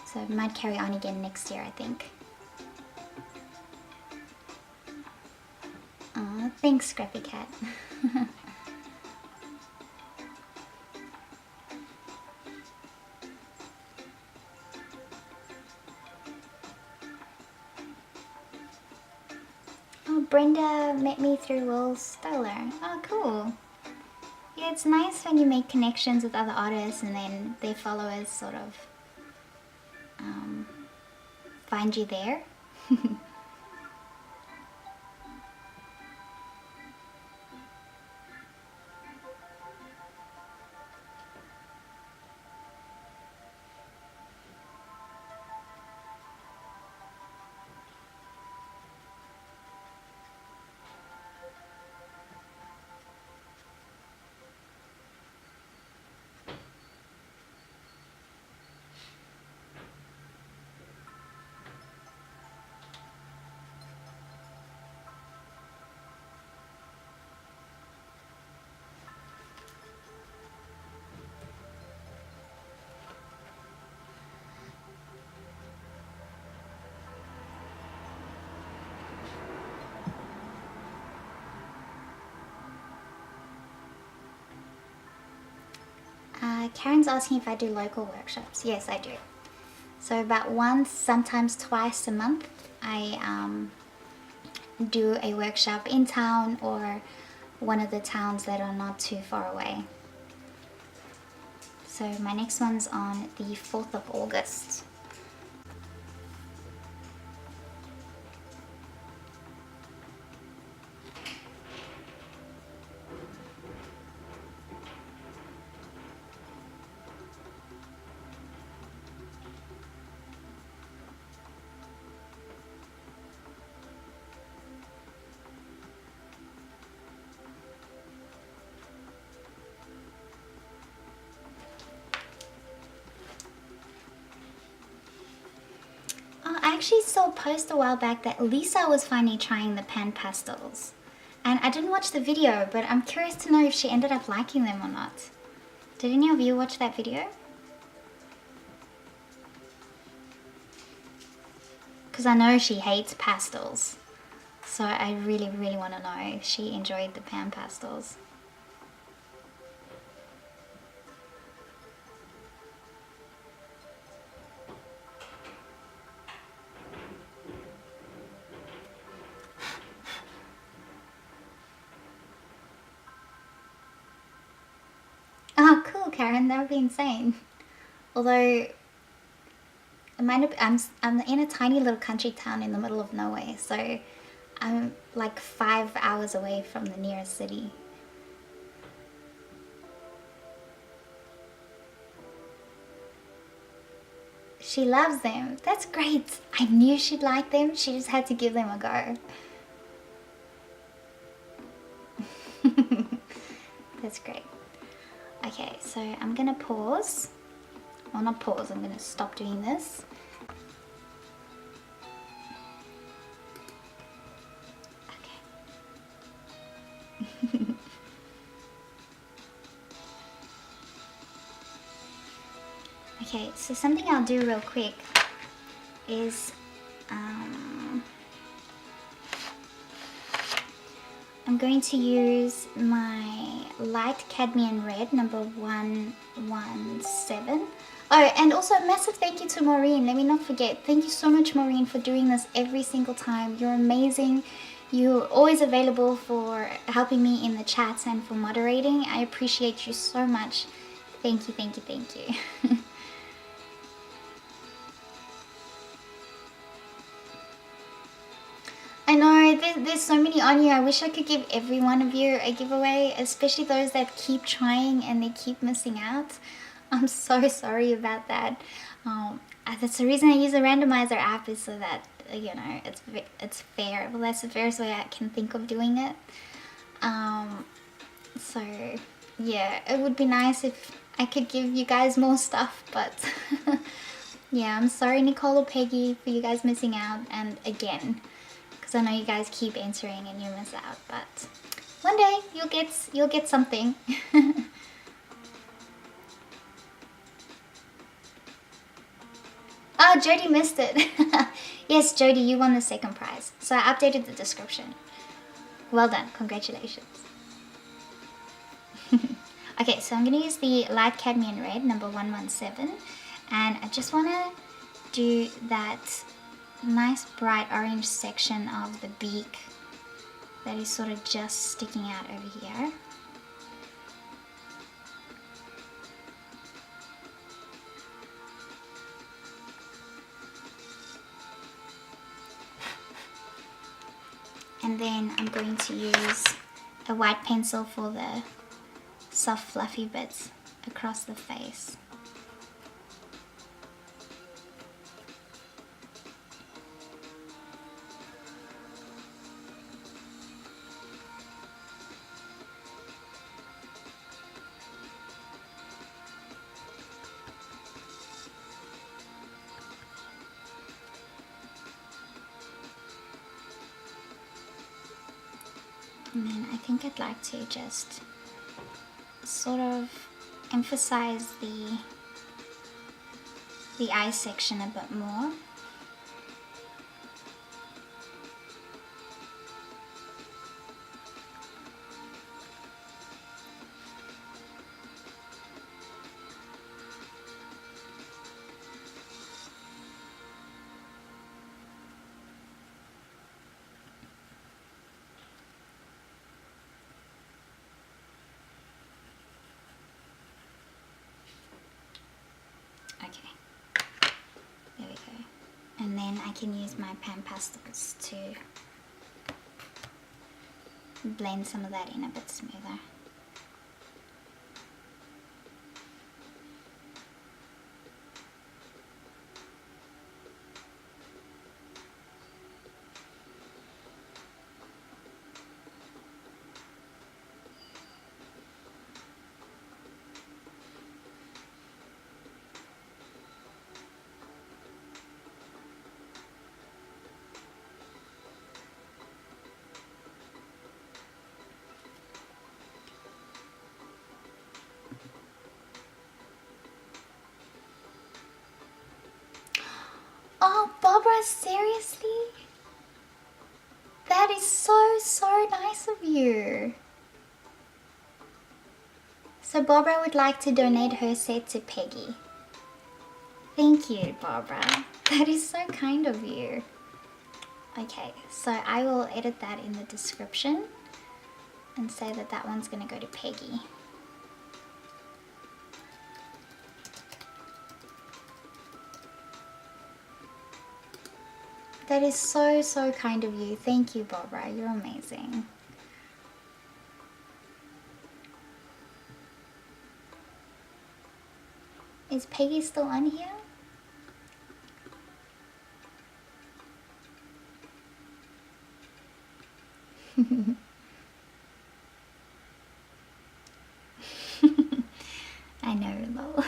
So I might carry on again next year, I think. Aw, thanks, Scrappy Cat. Oh, Brenda met me through Will Stoller. Oh, cool. Yeah, it's nice when you make connections with other artists and then their followers sort of find you there. Karen's asking if I do local workshops. Yes, I do. So about once, sometimes twice a month, I do a workshop in town or one of the towns that are not too far away. So my next one's on the 4th of August. I actually saw a post a while back that Lisa was finally trying the PanPastels. And I didn't watch the video, but I'm curious to know if she ended up liking them or not. Did any of you watch that video? Because I know she hates pastels. So I really, really want to know if she enjoyed the PanPastels. Oh, cool, Karen. That would be insane. Although, I'm in a tiny little country town in the middle of nowhere, so I'm like 5 hours away from the nearest city. She loves them. That's great. I knew she'd like them. She just had to give them a go. That's great. Okay, so I'm gonna pause. Well, not pause, I'm gonna stop doing this. Okay. Okay, so something I'll do real quick is I'm going to use my light cadmium red number 117. Oh, and also a massive thank you to Maureen. Let me not forget. Thank you so much, Maureen, for doing this every single time. You're amazing. You're always available for helping me in the chats and for moderating. I appreciate you so much. Thank you, thank you, thank you. I know, there's so many on you. I wish I could give every one of you a giveaway, especially those that keep trying and they keep missing out. I'm so sorry about that. That's the reason I use a randomizer app, is so that, you know, it's fair. Well, that's the fairest way I can think of doing it. So, yeah, it would be nice if I could give you guys more stuff, but yeah, I'm sorry, Nicole or Peggy, for you guys missing out, and again, because I know you guys keep answering and you miss out, but one day you'll get something. Oh, Jody missed it. Yes, Jody, you won the second prize. So I updated the description. Well done, congratulations. Okay, so I'm going to use the light cadmium red number 117, and I just want to do that nice bright orange section of the beak that is sort of just sticking out over here. And then I'm going to use a white pencil for the soft fluffy bits across the face. And then I think I'd like to just sort of emphasize the eye section a bit more. And then I can use my PanPastels to blend some of that in a bit smoother. Oh, Barbara, seriously? That is so nice of you. So Barbara would like to donate her set to Peggy. Thank you, Barbara. That is so kind of you. Okay, so I will edit that in the description and say that that one's going to go to Peggy. That is so kind of you. Thank you, Barbara. You're amazing. Is Peggy still on here? I know, lol.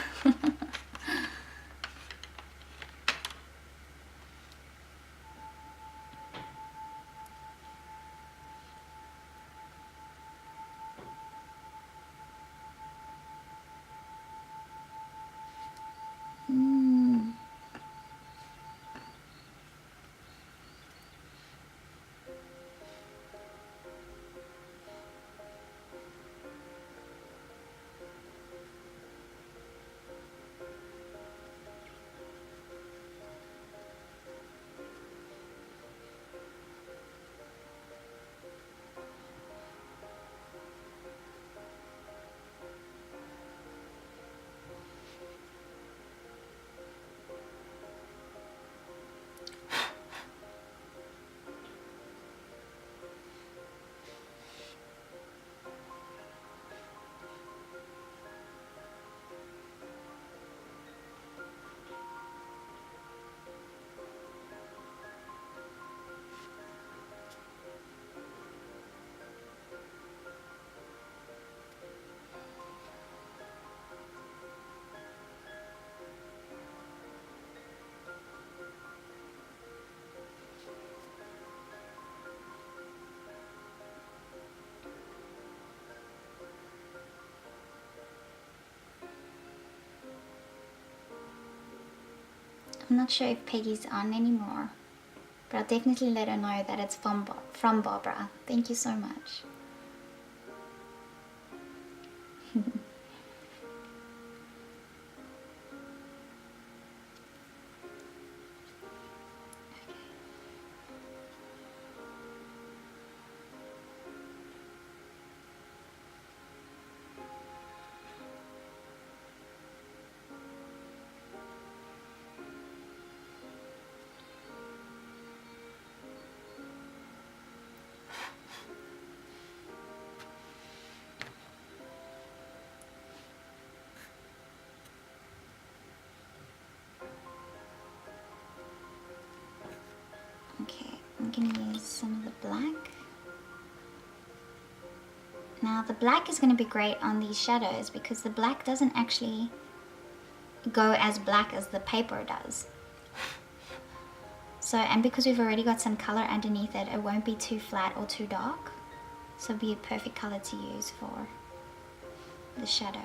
I'm not sure if Peggy's on anymore, but I'll definitely let her know that it's from Barbara. Thank you so much. Okay, I'm gonna use some of the black. Now the black is going to be great on these shadows because the black doesn't actually go as black as the paper does. So, and because we've already got some color underneath it, it won't be too flat or too dark. So it'll be a perfect color to use for the shadow.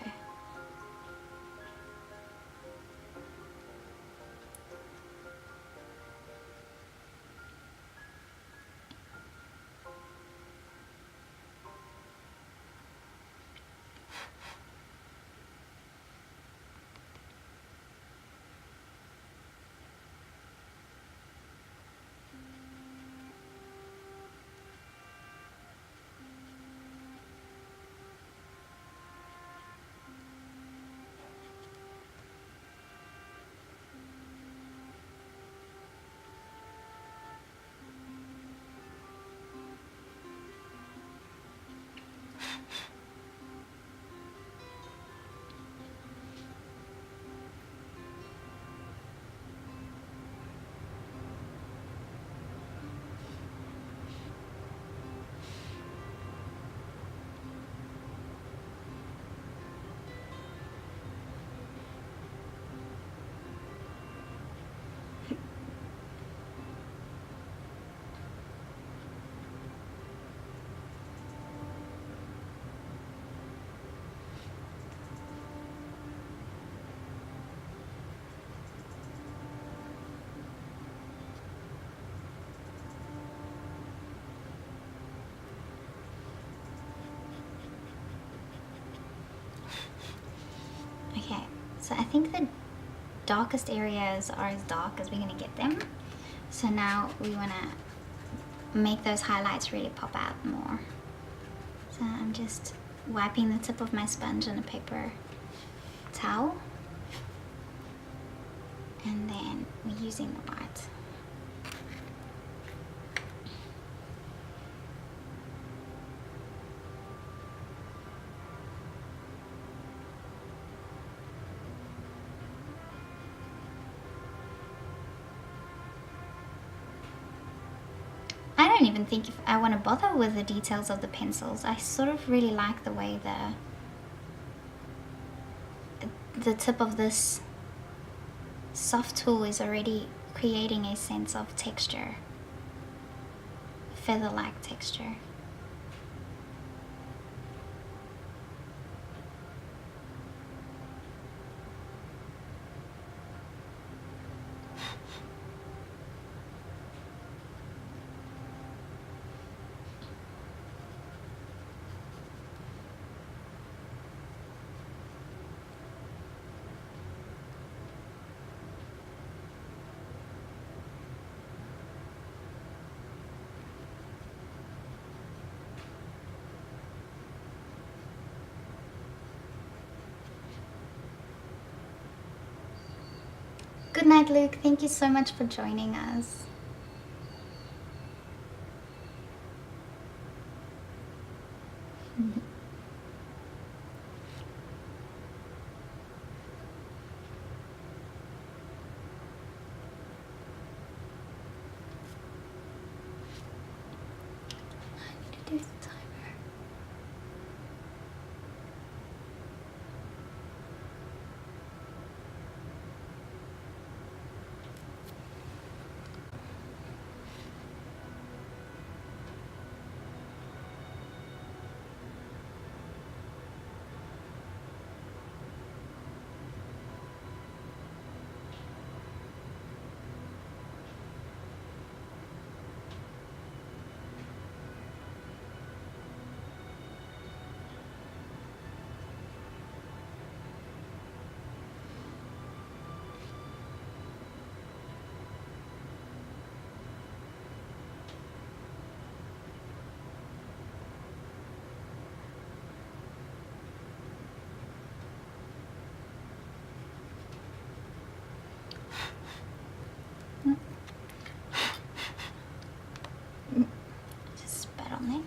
So I think the darkest areas are as dark as we're going to get them. So now we want to make those highlights really pop out more. So I'm just wiping the tip of my sponge on a paper towel, and then we're using the white. I don't even think if I want to bother with the details of the pencils. I sort of really like the way the tip of this Sofft tool is already creating a sense of texture, feather-like texture. Good night, Luke. Thank you so much for joining us. Just spat on there.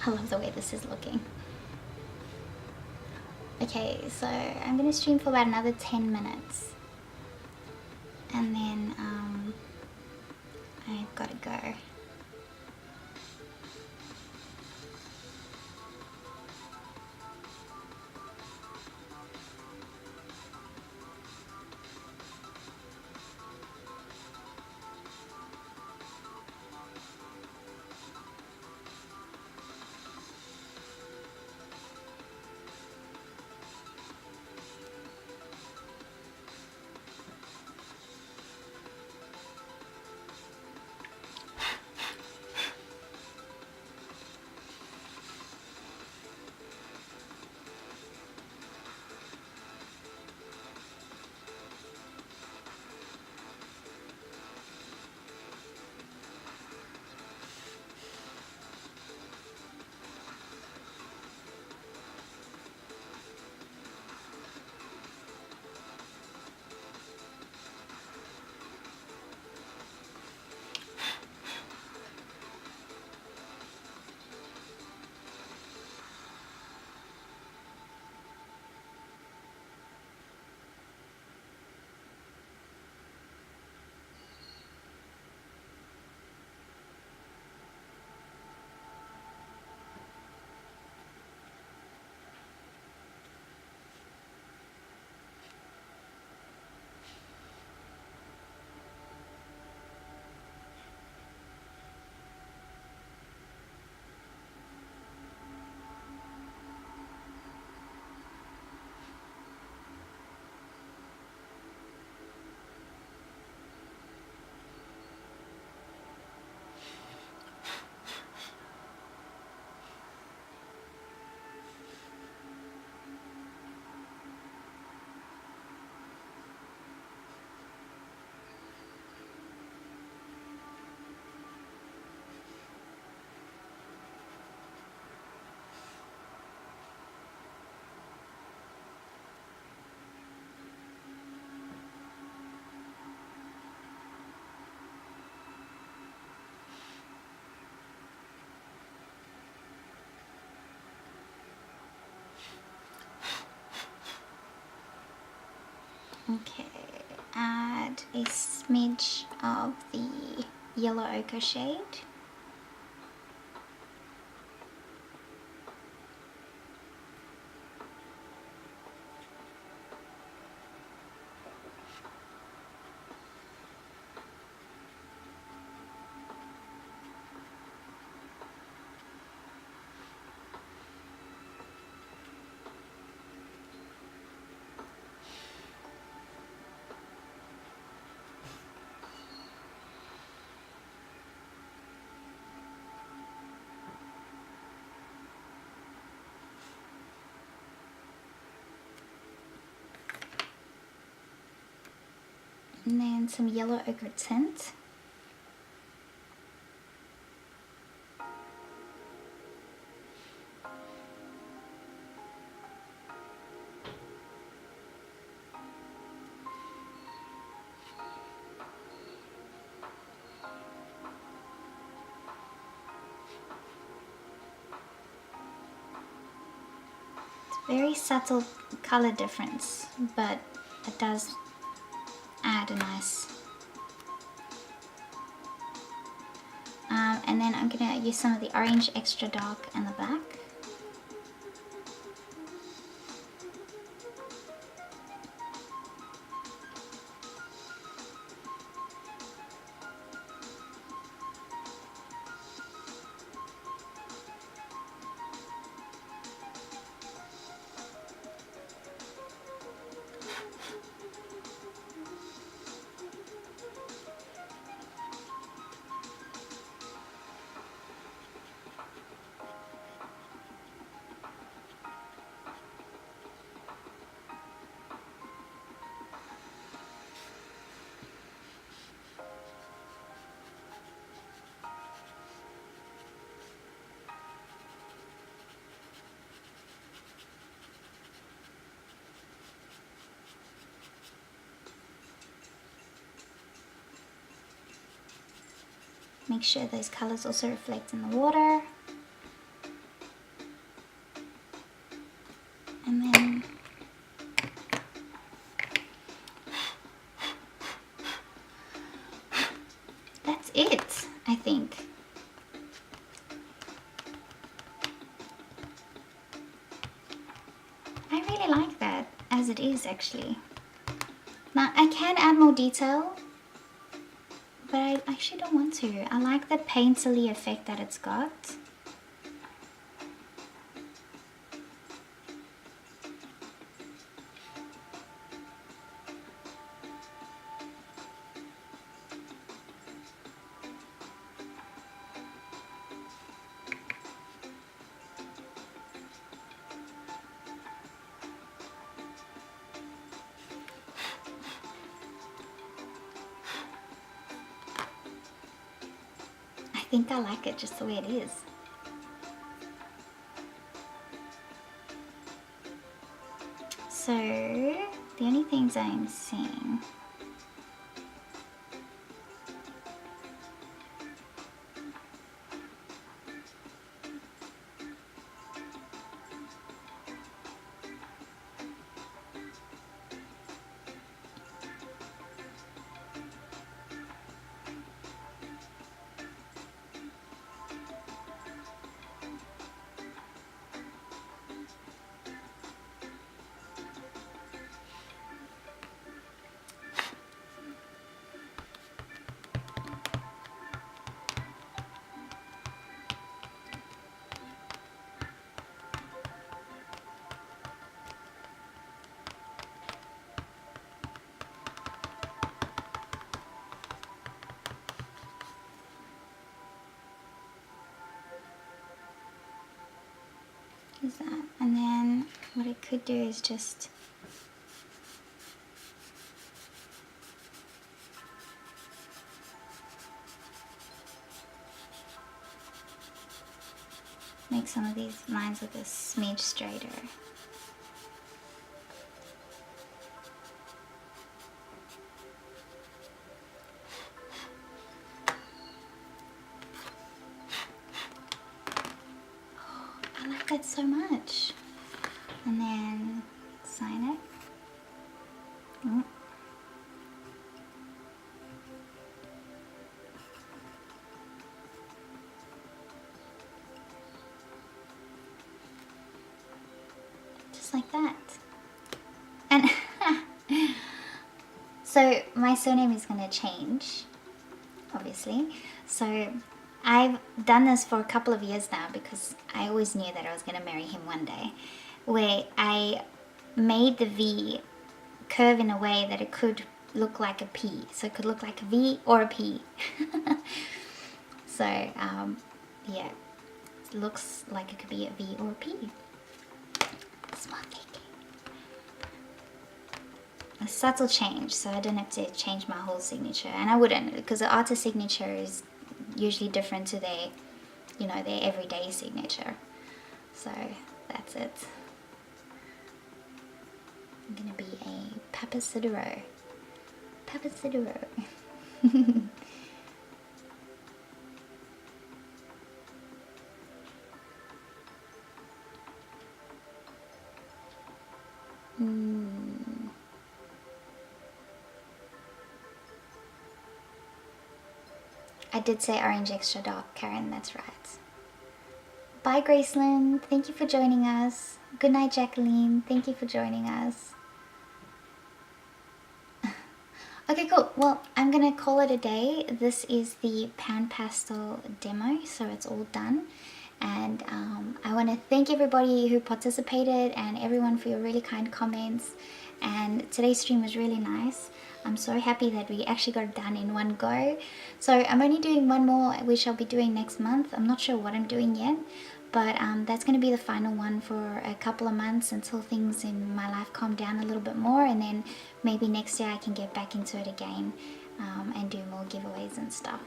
I love the way this is looking. Okay, so I'm gonna stream for about another 10 minutes. And then I've gotta go. Okay, add a smidge of the yellow ochre shade. And then some yellow ochre tint. Very subtle color difference, but it does add a nice. And then I'm gonna use some of the orange extra dark in the back. Make sure those colors also reflect in the water. And then that's it, I think. I really like that as it is actually. Now I can add more detail, but I actually don't want to. I like the painterly effect that it's got. I think I like it just the way it is. So the only things I'm seeing, is that, and then what I could do is just make some of these lines look a smidge straighter. I like that so much. And then sign it. like that. And so my surname is going to change, obviously. So I've done this for a couple of years now because I always knew that I was going to marry him one day, where I made the V curve in a way that it could look like a P. So it could look like a V or a P. So yeah, it looks like it could be a V or a P. Smart thinking. A subtle change, so I don't have to change my whole signature, and I wouldn't, because the artist signature is usually different to their, you know, their everyday signature. So that's it. I'm gonna be a Papacidero. Papacidero. I did say orange extra dark, Karen, that's right. Bye, Gracelyn. Thank you for joining us. Good night, Jacqueline. Thank you for joining us. Okay, cool. Well, I'm gonna call it a day. This is the PanPastel demo, so it's all done. And I want to thank everybody who participated and everyone for your really kind comments. And today's stream was really nice. I'm so happy that we actually got it done in one go. So I'm only doing one more, which I'll be doing next month. I'm not sure what I'm doing yet, but that's going to be the final one for a couple of months until things in my life calm down a little bit more, and then maybe next year I can get back into it again and do more giveaways and stuff.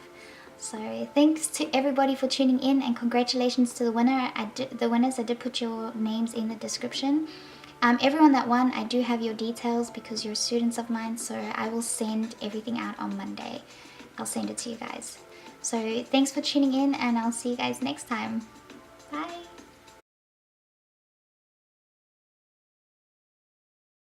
So thanks to everybody for tuning in, and congratulations to the winner. The winners, I did put your names in the description. Everyone that won, I do have your details because you're students of mine, so I will send everything out on Monday. I'll send it to you guys. So thanks for tuning in, and I'll see you guys next time.